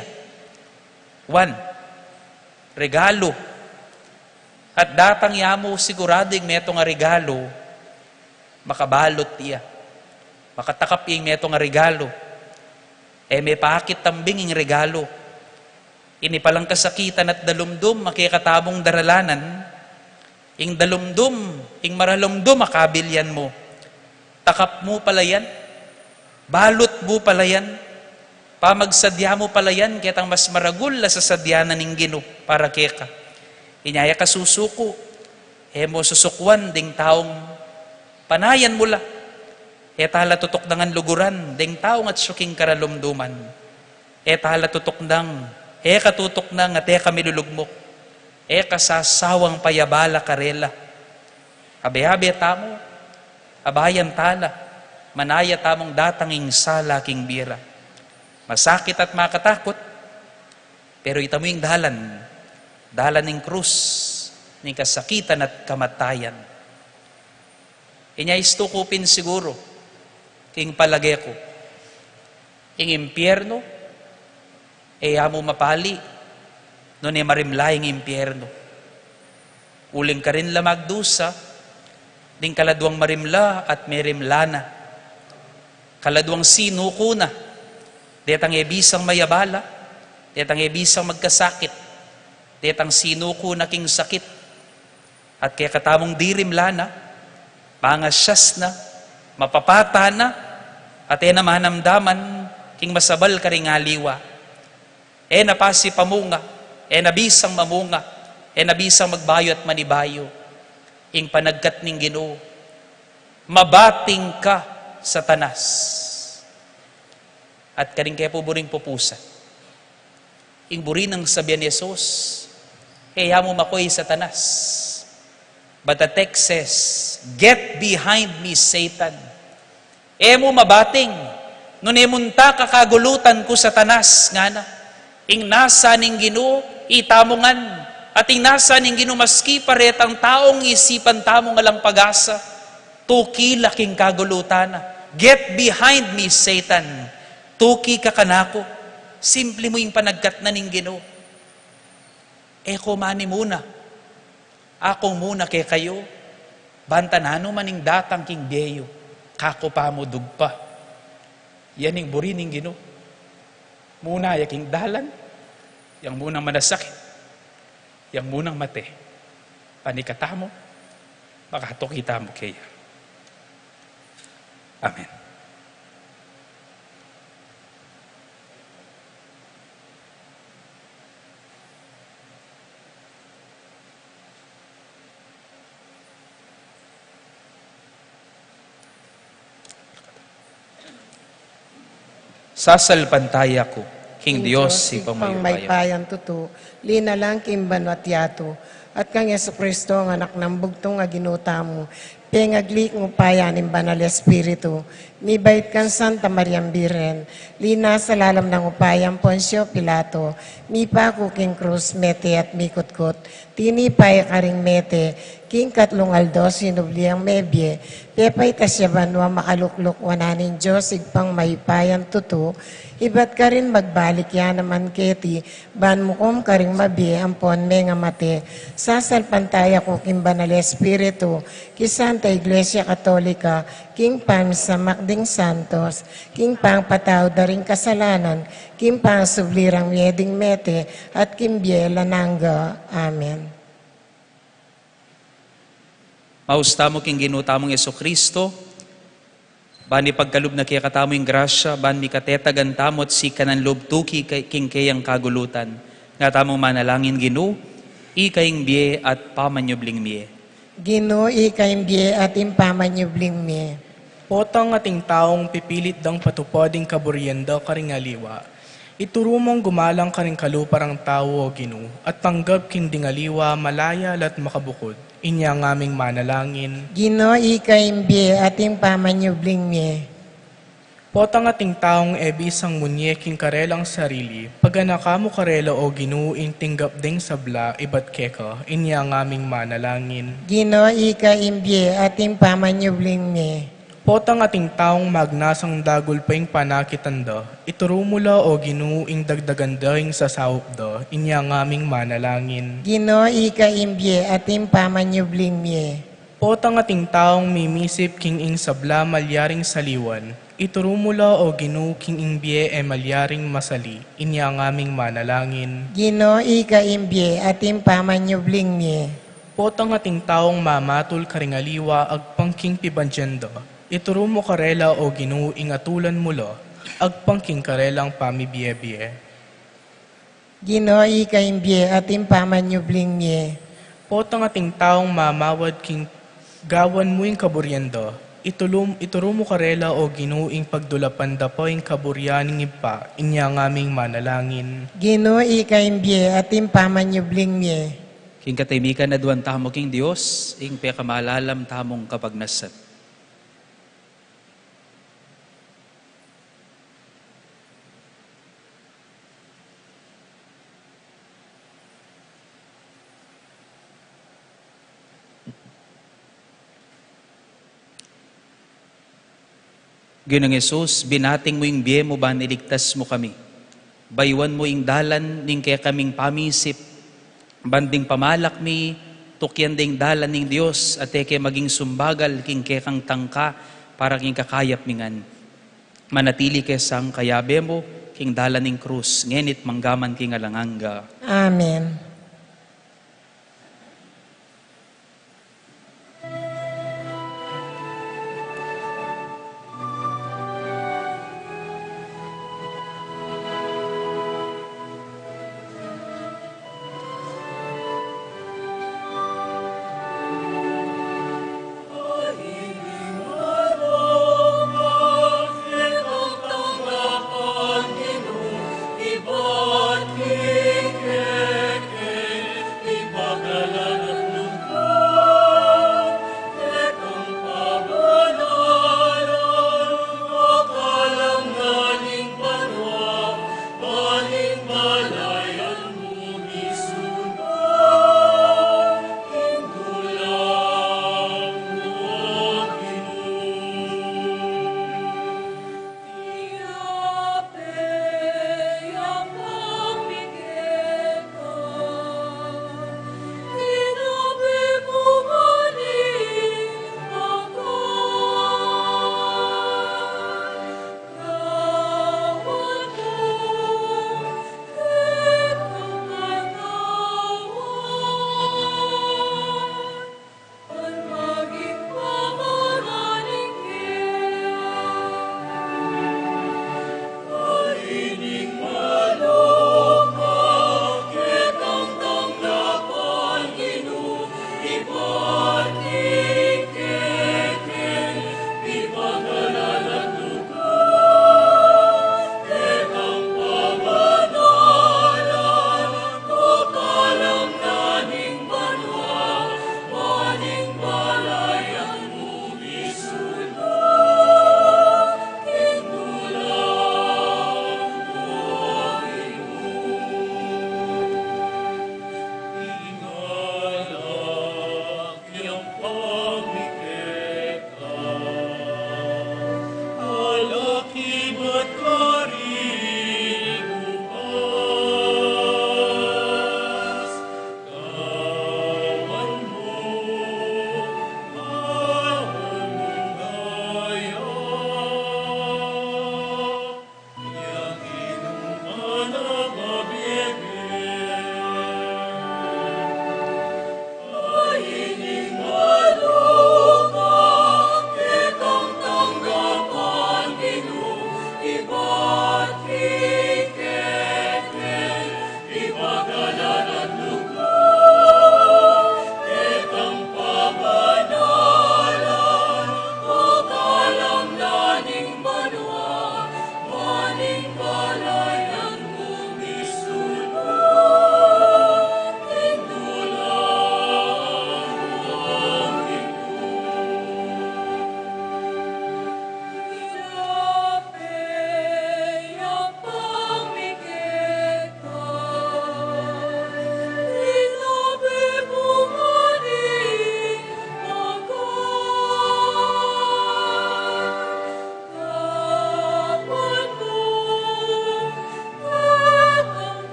1. Regalo. At datang yamo sigurading meto nga regalo, makabalot iya. Makatakap yung meto nga regalo. May paakit tambing yung regalo. Ini palang kasakitan at dalumdum, makikatabong daralanan, ing dalumdum, ing maralumdum, makabilyan mo. Takap mo pala yan, balot mo pala yan, pamagsadya mo pala yan, kitang mas maragul sa sadyanan ng Gino para keka. Inyaya ka susuko, mo susukwan ding taong panayan mula. Tala tutok nangan luguran, ding taong at syuking karalumduman. Tala tutok nang, katutok nang at kami lulugmok. Kasasawang payabala karela. Abe-abe tamo, abayan tala, manaya tamong datanging sala king bira. Masakit at makatakot, pero itamo yung dalan ng krus, ng kasakitan at kamatayan. Inya'istukupin siguro, king palagay ko, ing impyerno, amo mapali, no ni marimlaying impyerno. Uling ka rin lamagdusa, ding kaladuang marimla at merimlana. Kaladuang sinuko na, detang ebisang mayabala, detang ebisang magkasakit, detang sinuko na king sakit, at kaya katamong dirimlana, pangasyas na, mapapata na, at namanamdaman, king masabal ka ring aliwa. Napasi pamunga, nabisang mamunga, nabisang magbayo at manibayo, ing panagkat ning Ginoo, mabating ka sa tanas. At karing kaya po buring pupusa. Ing buri ng sabihan ni Jesus, mo makoy sa tanas. But the text says, get behind me, Satan. Mo mabating, nun emunta kakagulutan ko sa tanas, nga na. Ing nasa ning Ginoo, itamongan, at ing nasa ning Ginoo, maski paretang taong isipan tamo nga lang pag-asa, tuki laking kagulutan. Get behind me, Satan. Tuki ka kanako. Simple mo yung panagkat na ning Ginoo. Kumani muna. Ako muna kay kayo. Bantanano maning datang king beyo. Kako pa mo dugpa. Yan yung buri ning Ginoo. Muna yaking dalan. Yang munang manasakit. Yang munang mate. Panikata mo. Makatukita mo kaya. Amen. Sasalpantaya ko, King Diyos, si may pamayapayan. payan tuto, lina lang kimban at yato, at kang Yesu Kristo, ang anak ng bugtong nga ginuta mo, pengaglik mo payan ng banal Espiritu, mibait kan Santa Mariam Birhen, lina sa lalam ng upayang Poncio Pilato, mi pa king krus mete at mikutkot, tinipay karing mete, king katlong aldo, sinubliang mebye, pepay tasya banwa makaluklok wananin Diyos, igpang maypayan tuto, ibat ka rin magbalik yan naman keti, ban mukom ka rin mabi, ampon me nga mate, sasalpantaya ko kimbanal Espiritu, kisanta Iglesia Katolika, king pang sa makding santos, king pang pataw daring kasalanan, king pang sublirang mieding mete, at kimbye lanangga. Amen. Mausta mo king ginutamong Yeso Kristo, bani pagkalub na kaya katamo yung grasya, ban mi katetagan tamot si kanan lob tuki king kayang kagulutan. Nga tamong manalangin ginu, ikaing biye at pamanyubling miye. Gino ikaimbye at impamanyubling me. Potang ating taong pipilit dang patupoding kaburyenda karingaliwa. Iturumong gumalang karing kaluparang tao o Ginu, at tanggap kindingaliwa malaya lat makabukod. Inya ngaming manalangin. Gino ikaimbye at impamanyubling me. Potang ating taong ebisang munyeking karelang sarili, paganaka mo karela o Ginu, intinggap ding sabla, ibat keka, inya ngaming manalangin. Gino ikaimbye at impamanyubling me. Potang ating taong magnasang dagul paing panakitanda, iturumula o Ginu, ing dagdagandaing sa saupda, inya ngaming manalangin. Gino ikaimbye at impamanyubling me. Potang ating taong mimisip king ing sabla malyaring saliwan, iturumula o Ginu, king ing bie e malyaring masali, inya ngaming manalangin. Gino ikaimbye at impamanyubling me. Potang ating taong mamatul karingaliwa agpangking pibansyenda, iturumo karela o Ginu, ing atulan mula, agpangking karelang pamibie-bie. Gino ikaimbye at impamanyubling me. Potang ating taong mamawad king gawan mo ing kaburyenda, iturumo karela o Ginu, ing pagdulapan da po ing kaburyaning ipa, inya ngaming manalangin. Gino ikaimbye at impamanyubling me. King katimikan na duwan tamo king Diyos, ing pekamalalam tamong kapagnasat. Ginong Jesus, binating mo yung biye mo ba, niligtas mo kami. Baywan mo yung dalan, ning kaya kaming pamisip, banding pamalak mi, tukyan ding dalan ning Diyos, at eke maging sumbagal, king kaya kang tangka, para king kakayap mingan. Manatili kesang kayabe mo, king dalan ning krus, ngenit manggaman king alanganga. Amen.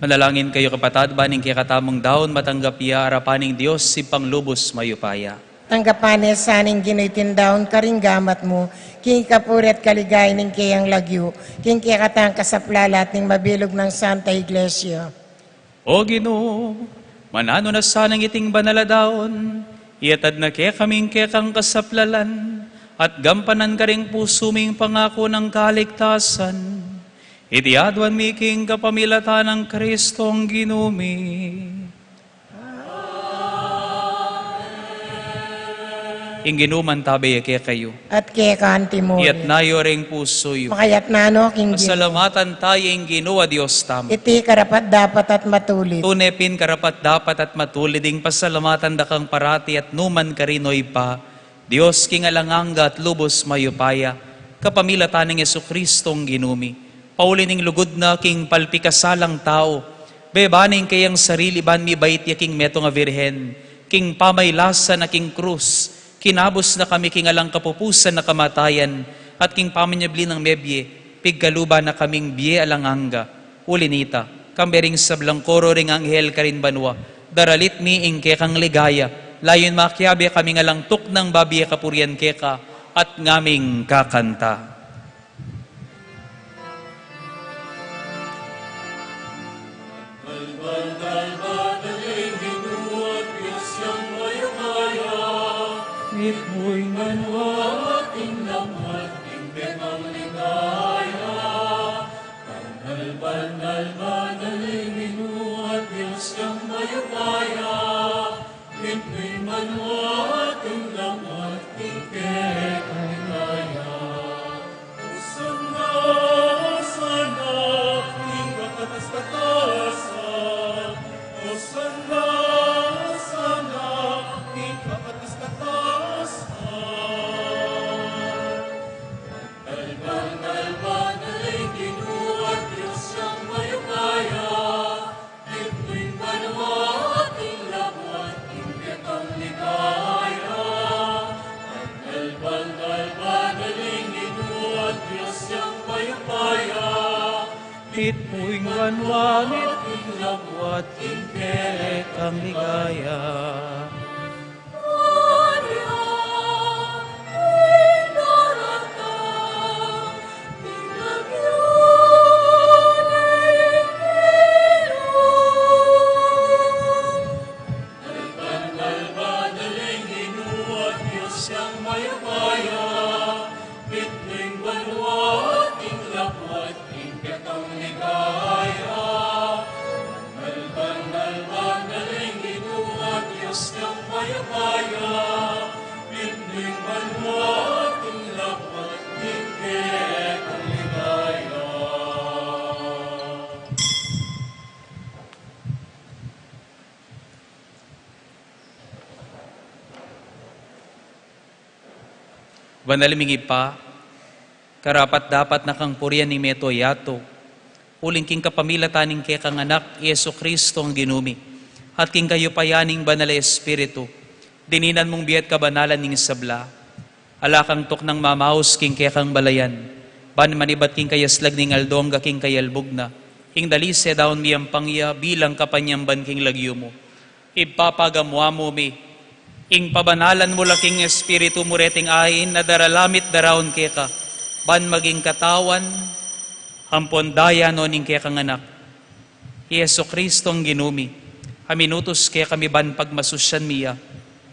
Manalangin kayo kapatad, baning kaya katamong daon, matanggap iya, arapaning Diyos, si panglubos mayupaya. Tanggapanes saning ginoitindaon karing gamat mo, king kapuri at kaligay ning kayang lagyo, king kaya katang kasaplalat ning mabilog ng Santa Iglesia. O Ginoo, manano na sanang iting banaladaon, iatad na kaya kaming kaya kang kasaplalan, at gampanan ka ring pusuming pangako ng kaligtasan. Itiadwan mi king kapamilatan ng Kristong Ginumi. Inginuman tabay kaya kayo. At kaya kantimori. Iyat nayo ring puso yo. Makayat na no, king Ginoo. Pasalamatan tayo ang Ginoo, Diyos tamo. Iti karapat dapat at matulit. Tunepin karapat dapat at matuliding pasalamatan dakang parati at numan karinoy pa. Diyos king alanganga at lubos mayupaya. Kapamilatan ng Yesu-Kristong Ginumi. Paulining lugod na king palpikasalang tao. Bebaning kayang sarili ban mi bait ya king meto nga virhen. King pamaylasa na king krus. Kinabos na kami king alang kapupusan na kamatayan. At king pamanyabli ng mebye. Pigkaluba na kaming biye alanganga. Ulinita. Kambering sa blangkoro ring anghel karin banwa. Daralit mi ing kekang ligaya. Layon makyabe kaming alang tuk ng babiye kapurian keka. At ngaming kakanta. It mo'y manwa at inlamat, imbetang ligaya. Banal, banalay minuat, Diyos kang mayupaya. It mo'y manwa at inlamat, imbetang ligaya. Usana, usana, ikapatas-patasan. Usana, usana, ikapatas-patasan. Itpuing wanwangit, inglawat, ingkerek ang ligaya. Banaliming ipa, karapat dapat nakang purian ni Meto Yato, uling king kapamilataning kaya kang anak, Yesu Kristo ang ginumi, at king kayo payaning banal Espiritu, dininan mong biyat kabanalan ning sabla, alakang tok ng mamaus king kaya kang balayan, ban manibat king kayaslag ning aldongga king kayalbog na, king dalise daon miyang pangya bilang kapanyamban king lagyo mo, ipapagamwa mo mi, ing pabanalan mo laking Espiritu mo reting ayin na daralamit daraon keka, ban maging katawan, hampon daya no ning kekang anak. Yesu Kristo ang ginumi, aminutos kaya kami ban pagmasusyan miya,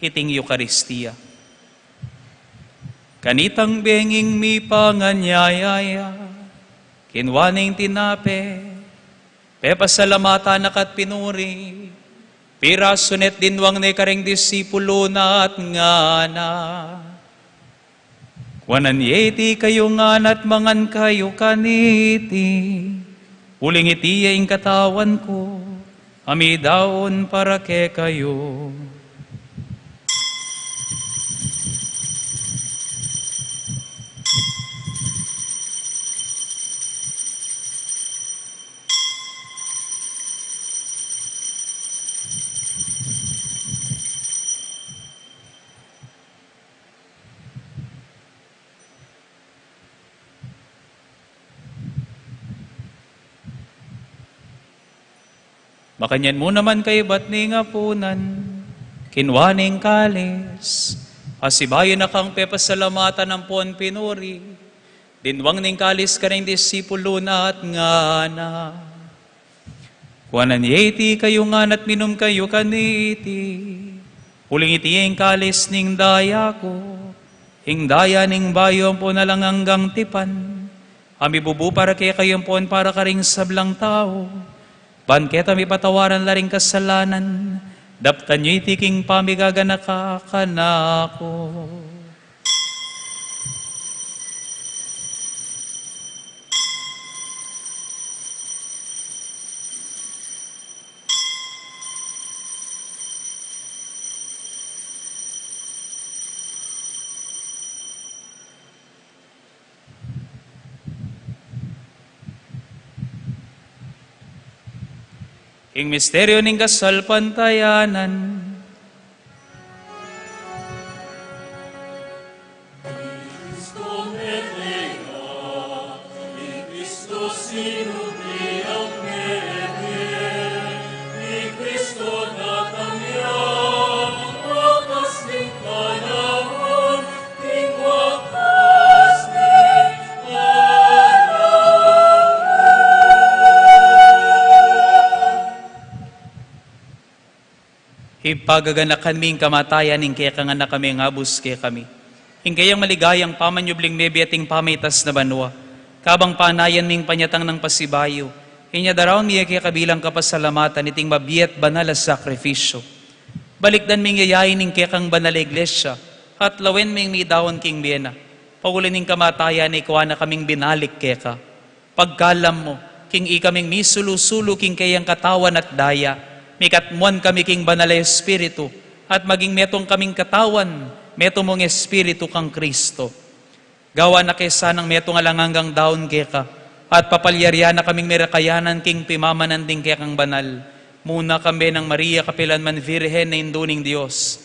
hiting Eucharistia. Kanitang benging mi panganyayaya, kinwaning tinape, pepasalamatan nakat pinuri, pirasunet dinwang ne kareng disipulo na at ngana. Wanan yeti kayo nganat mangan kayo kaniti. Uling itiya ing katawan ko, amidaon para ke kayo. Makanyan mo naman kay ba't ni nga punan, kinwaning kalis, asibayo na kang pepasalamatan ng puan pinuri, dinwang ning kalis ka ng disipulo na at nga na. Kuanan yeti kayo nga na't minum kayo kaniti, huling iti ang kalis ning daya ko, ing daya ning bayo po na lang hanggang tipan, ami bubu para kaya kayong puan para karing sablang tao, banket ami patawaran laring kasalanan, daptan nyo itiking pamigaga nakakanako. Ing misteryo ning kasalpantayanan, ipagaganakan ming kamatayan, ing kaya nga na kami ngabus kaya kami. Ing kayang maligayang pamanyubling mebi ating pamitas na banwa. Kabang panayan ming panyatang ng pasibayo. Inya daraw niya kaya kabilang kapasalamatan iting mabiyat banal na sakripisyo. Balikdan ming yayain ing kaya kang banal na iglesia. At lawen ming midawan king biena. Paulin ing kamatayan ikaw na kaming binalik kaya ka. Pagkalam mo, king ikaming misulu-sulu king kayang katawan at daya. Mikatmuan kami king banal na espiritu, at maging metong kaming katawan, metong mong espiritu kang Kristo. Gawa na kaysa ng metong alanganggang daon keka, at papalyarya na kaming merakayanan king pimamanan ding kekang banal. Muna kami ng Maria Kapilanman Virhen na induning Diyos.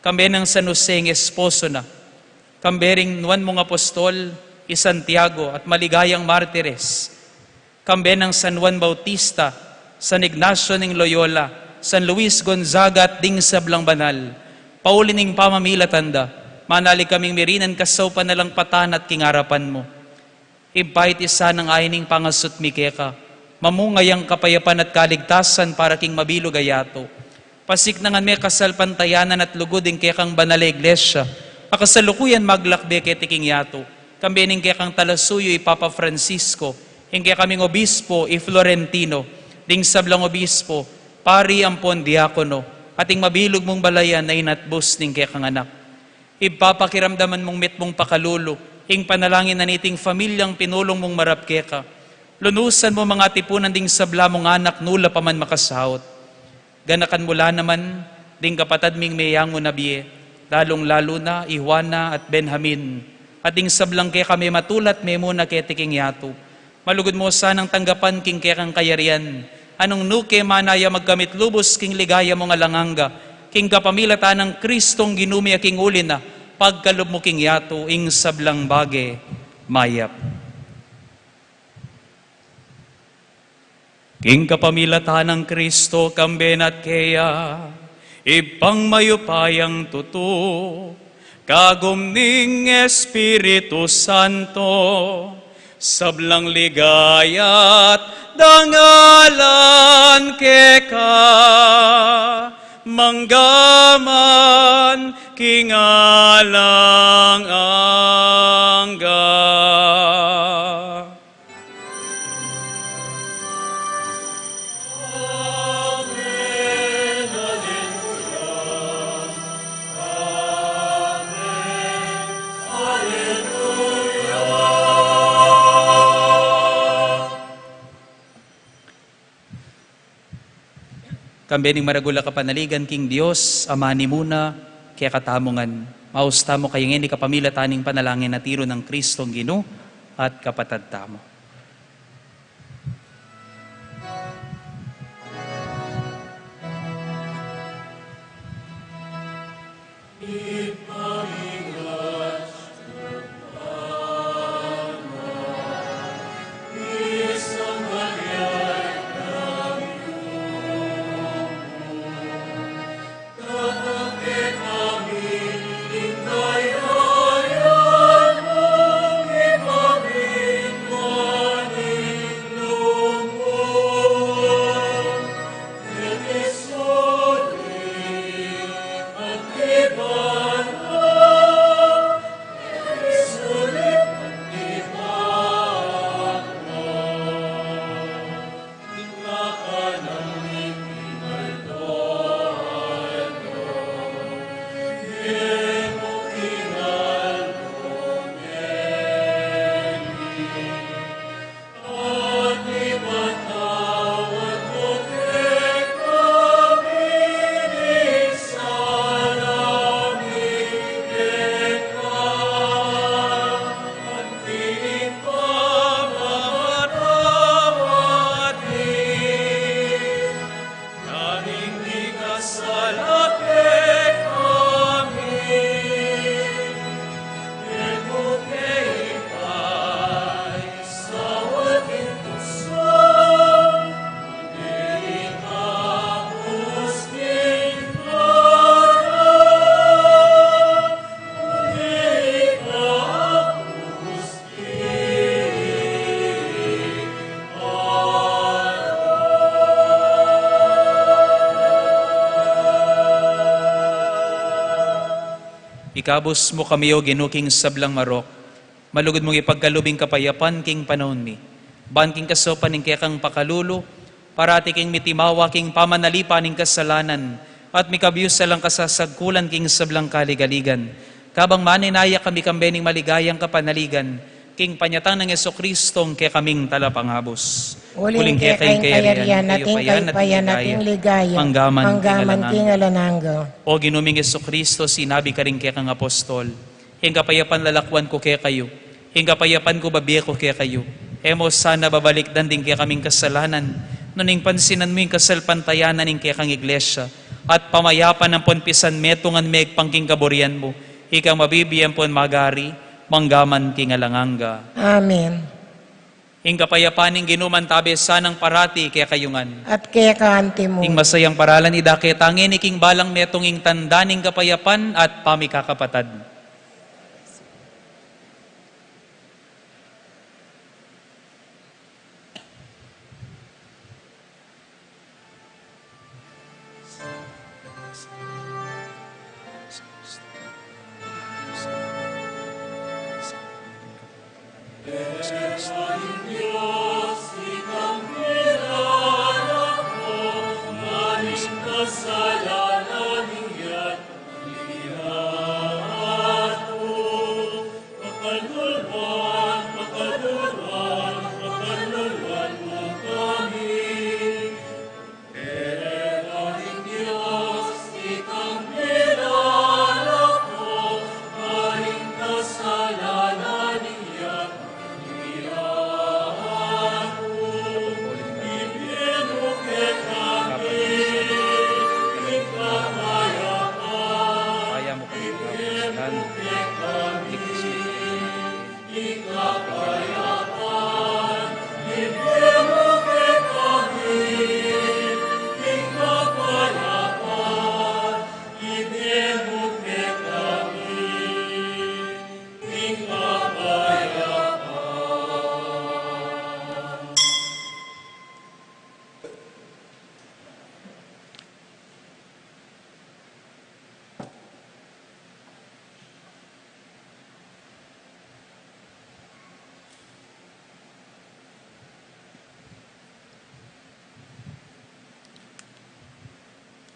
Kami ng San Jose ng esposo na. Kami ring nuwan mong apostol, Santiago at maligayang martires. Kami ng San Juan Bautista, San Ignacio ning Loyola, San Luis Gonzaga at ding sablang banal, Paulin ning pamamilatanda, manali kaming mirinan kasaw pa nalang patan at kingarapan mo. Ibait isa ng ayining pangasut mikeka, mamungayang kapayapan at kaligtasan para king mabilog ayato. Pasik nangan may kasalpantayanan at lugod ing kekang banal na iglesia, akasalukuyan maglakbe ketiking yato, kambi ning kekang talasuyo Papa Francisco, ing kaming obispo Florentino, ding sablang obispo, pari ampon diakono, ating mabilog mong balayan na inatbos ning kekang anak. Ipapakiramdaman mong mit mong pakalulo, ing panalangin na niting familyang pinulong mong marapkeka. Lunusan mo mga tipunan ding sabla mong anak nula pa man makasahot. Ganakan mula naman, ding kapatad ming mayango na biye, lalong-lalo na Iwana at Benjamin, at ding sablang kaya kami matulat memo na ketiking yato. Malugod mo sanang tanggapan king kekang kayarian, anong nuke manaya magkamit lubos king ligaya mo nga langanga, king kapamilata ng Kristong ginumi king uli na, pagkalob mo king yato, ing sablang bage, mayap. King kapamilata ng Kristo, kamben at kaya, ipang mayupayang tuto, kagumning Espiritu Santo, sablang ligayat dangalan keka, manggaman kingalang angga. Kambening maragula kapanaligan king Dios, amani muna, kaya katamungan. Mausta mo kayong hindi kapamilataning panalangin na tiro ng Kristong Ginoo at kapatad tamo. Ikabos mo kami o ginuking sablang marok. Malugod mong ipagkalubing kapayapan king panahon mi. Ban king kasopan ning kekang pakalulo, parati king mitimawa king pamanalipa ning kasalanan, at mikabiyos salang kasasagkulan king sablang kaligaligan. Kabang maninaya kami kambening maligayang kapanaligan, king panyatang ng Jesucristong ke kaming talapangabos. Uling kay kayarian nating kaypayan nating ligaya, manggaman king alananga. O ginuming Jesucristo, sinabi ka rin kaya kang apostol, hinggapayapan lalakwan ko kaya kayo, hinggapayapan ko babiya ko kaya kayo, emo sana babalik din kaya kaming kasalanan, nuning pansinan mo yung kasalpantayanan ng kaya kang iglesia, at pamayapan ng ponpisan metungan meg pangking kaburian mo, ikaw mabibiyan pon magari, manggaman king alanganga. Amen. Hinggapayapan ng ginuman tabi sanang parati kaya kayungan. At kaya kaanti mo. Ing masayang paralan idake tangin iking balang metong ing tandaning kapayapan at pamikakapatad.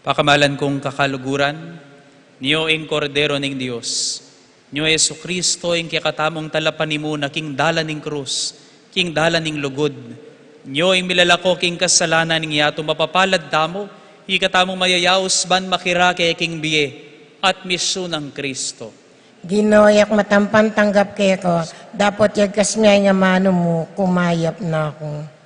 Pakamalan kong kakaluguran, niyo ing kordero ning Dios, niyo Yesu Kristo ing kikatamong talapanimu na king dala ning krus, king dala ning lugod, niyo ing milalako king kasalanan ning yato mapapalad tamo, ikatamong mayayaos ban makira kay king biye, at misyon ng Kristo. Ginoyak matampan tanggap kaya ko, dapat yagkas nga nga mano mo, kumayap na ako.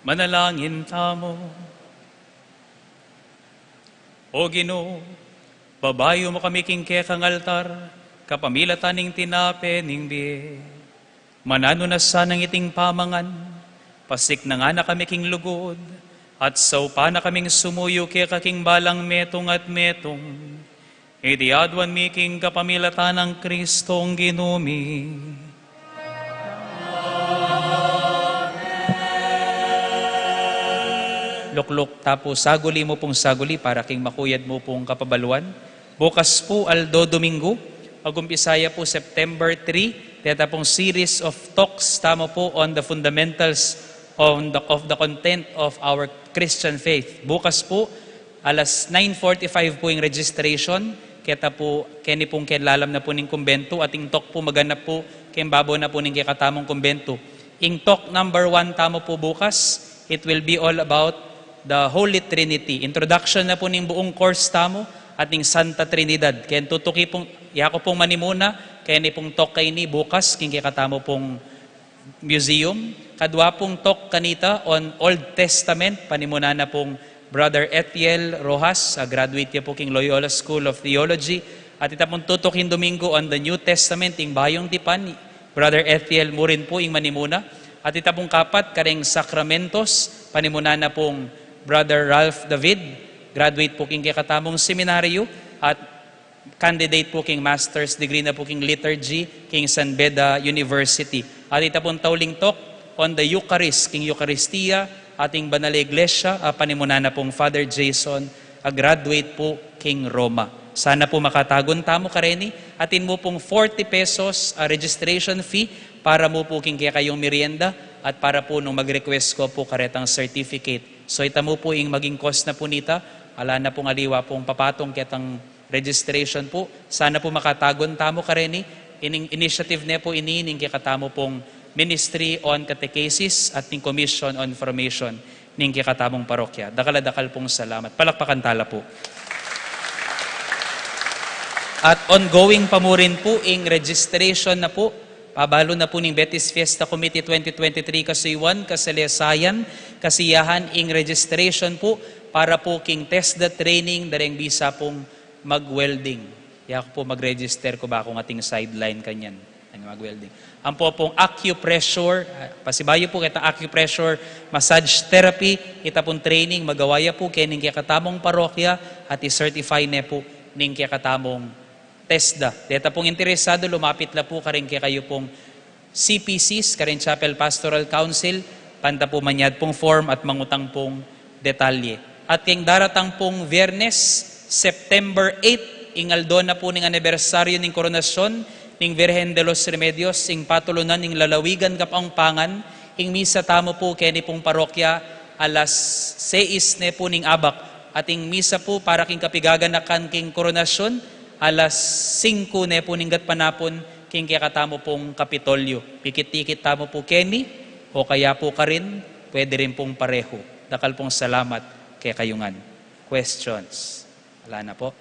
Manalangin tamo. O Ginoo, babayo mo kami king kekang altar, kapamilataning tinapening biye. Manano na sanang iting pamangan, pasik na nga na kami king lugod, at saupa na kaming sumuyo kaya king balang metong at metong. Idiadwan mi king kapamilatan ng Kristong ginumi. Lukluk tapos saguli mo pong saguli para king makuyad mo pong kapabaluan. Bukas po Aldo Domingo, pag-umpisaya po September 3, teta pong series of talks tamo po on the fundamentals of the content of our Christian faith. Bukas po, alas 9:45 po yung registration, keta po, keni pong kenlalam na po ning kumbento, at ing talk po maganap po, kembabo na po ning katamong kumbento. Ing talk number 1 tamo po bukas, it will be all about the Holy Trinity. Introduction na po ning buong course tamo, at ning Santa Trinidad. Kaya tutuki pong, yako pong manimuna, kaya ni pong talk kay ni bukas, king katamo pong museum. Kadwa pong talk kanita on Old Testament, panimuna na pong Brother Etiel Rojas, graduate niya po king Loyola School of Theology. At ita pong tutukin Domingo on the New Testament, ing Bayong Tipan, Brother Etiel mo rin po ing manimuna. At ita pong kapat, kareng Sacramentos, panimuna na pong Brother Ralph David, graduate po king katamong seminaryo, at candidate po king master's degree na po king liturgy, king San Beda University. At ita pong tauling talk on the Eucharist, king Eucharistia, ating Banal na Iglesia, panimuna na pong Father Jason, graduate po king Roma. Sana po makatagon tamo kareni, atin mo pong 40 pesos registration fee para mo po king kaya kayong merienda, at para po nung mag-request ko po karetang certificate. So ita mo po yung maging cost na po nita, ala na pong aliwa pong papatong ketang registration po. Sana po makatagon tamo kareni, ining initiative na po inining kikatamo pong Ministry on Catechesis at ning Commission on Formation ning kikatamong parokya. Dakala-dakal pong salamat. Palakpakan tala po. At ongoing pa mo rin po ing registration na po. Pabalo na po ning Betis Fiesta Committee 2023 kasuywan, kasalesayan, kasiyahan ing registration po para po king test the training dareng bisa pong mag-welding. Yak po mag-register ko ba akong ating sideline kanyan. Mag-welding. Ang po pong acupressure, pasibayo po kita acupressure, massage therapy, kita pong training, magawaya po kining kakatamong parokya at i-certify na po ning kakatamong TESDA. Deta pong interesado, lumapit la po karing kayo pong CPCs, Karen Chapel Pastoral Council, panta po manyad pong form at mangutang pong detalye. At yung daratang pong Viernes, September 8, ingaldo na po ning anibersaryo ning koronasyon, ning Virgen de los Remedios, ing patulunan ning lalawigan kapangpangan, ing misa tamo po keni pong parokya, alas 6 ne po ning abak, at ing misa po para king kapigaganakan king koronasyon, alas 5 ne po ninggat panapon king katamo pong Kapitolyo. Pikit-tikit tamo po Kenny o kaya po ka rin, pwede rin pong pareho. Dakal pong salamat kay kayungan. Questions? Wala na po.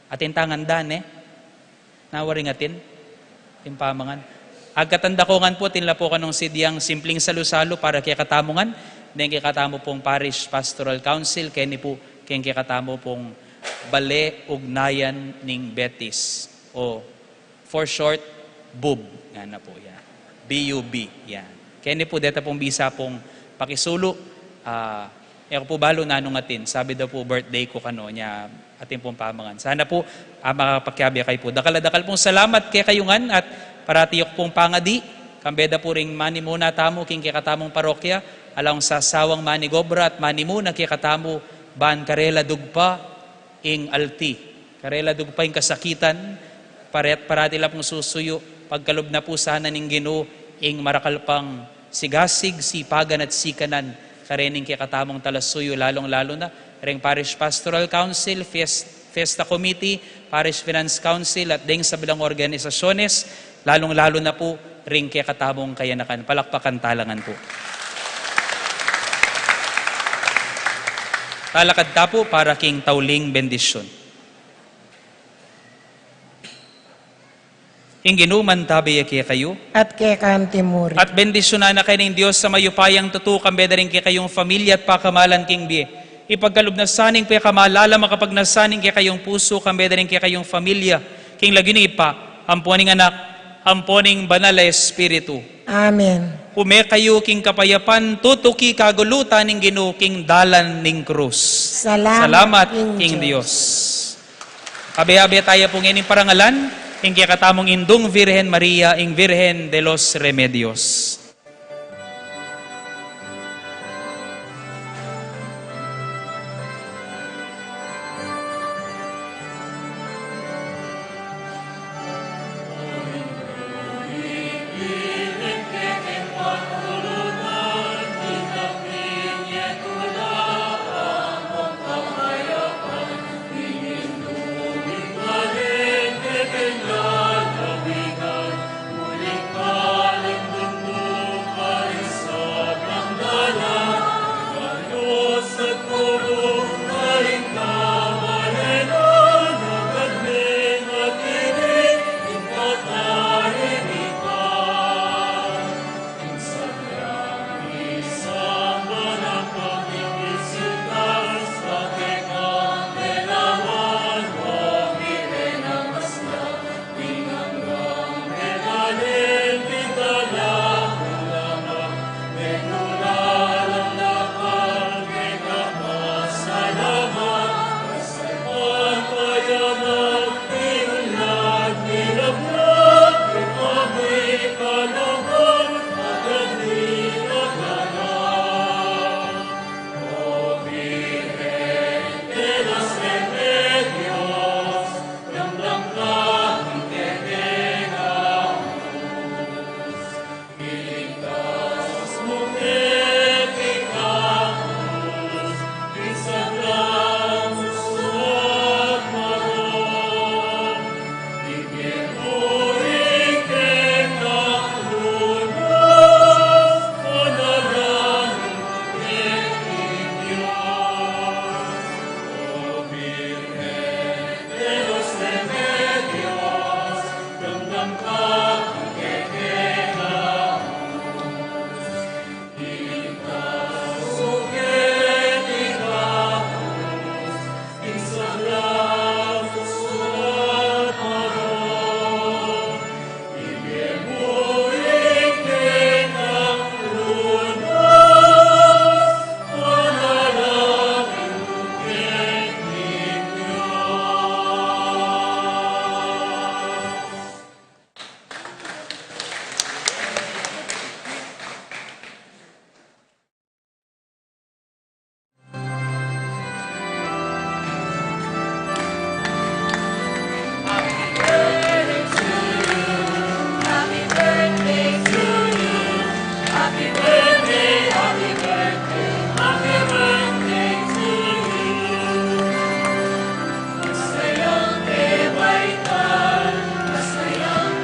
Atin tangandan nawaring atin. Timpamangan. Agkatanda ko ngan po, tinla po kanong sidyang simpleng salusalo para kay katamongan. Then kay katamo pong Parish Pastoral Council, Kenny po kay katamo pong Bale Ugnayan ning Betis o for short BUB. Yan na po yan. BUB. Yan. Kaya po deta pong bisa pong pakisulo. Eko po balo nanong atin. Sabi daw po birthday ko kano niya atin pong pamangan. Sana po makapagkabya kayo po. Dakal pong salamat kay kayungan at paratiyok pong pangadi. Kambeda po ring mani muna tamo king kikatamong parokya. Alang sa sawang mani gobra at mani muna kikatamo ban karela dugpa ing alti. Karela dugpa ing kasakitan. Parati lang pong susuyo. Pagkalob na po sana ning Ginoo ing marakalpang sigasig, sipagan at sikanan. Karening kikatamong talasuyo lalong-lalo na. Ring Parish Pastoral Council, Fiesta Committee, Parish Finance Council at ding sa bilang organisasyones, lalong-lalo na po ring kikatamong kayanakan. Palakpakan talangan po. Talakad ta po para king tauling bendisyon. Ing ginuman tabi kayo. At kay kantimuri. At bendisyonan na kayo ng Diyos sa mayupayang tutukang bedaring kay kayong pamilya at pakamalan king biye. Ipagkalub na saning kay kamalala makapag nasaning kay kayong puso kang bedaring kay kayong pamilya. King lagi ni ipa, amponing anak, amponing banal na Espiritu. Amen. Pume kayo king kapayapan, tutuki kagulutan ning Ginoo king dalan ning krus. Salamat king Dios. Abe-abe tayo pong ining parangalan, ing katamong indung Virgen Maria, ing Virgen de los Remedios.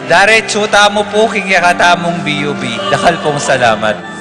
Diretso tamo po king yakatamong BUB. Dakal pong salamat.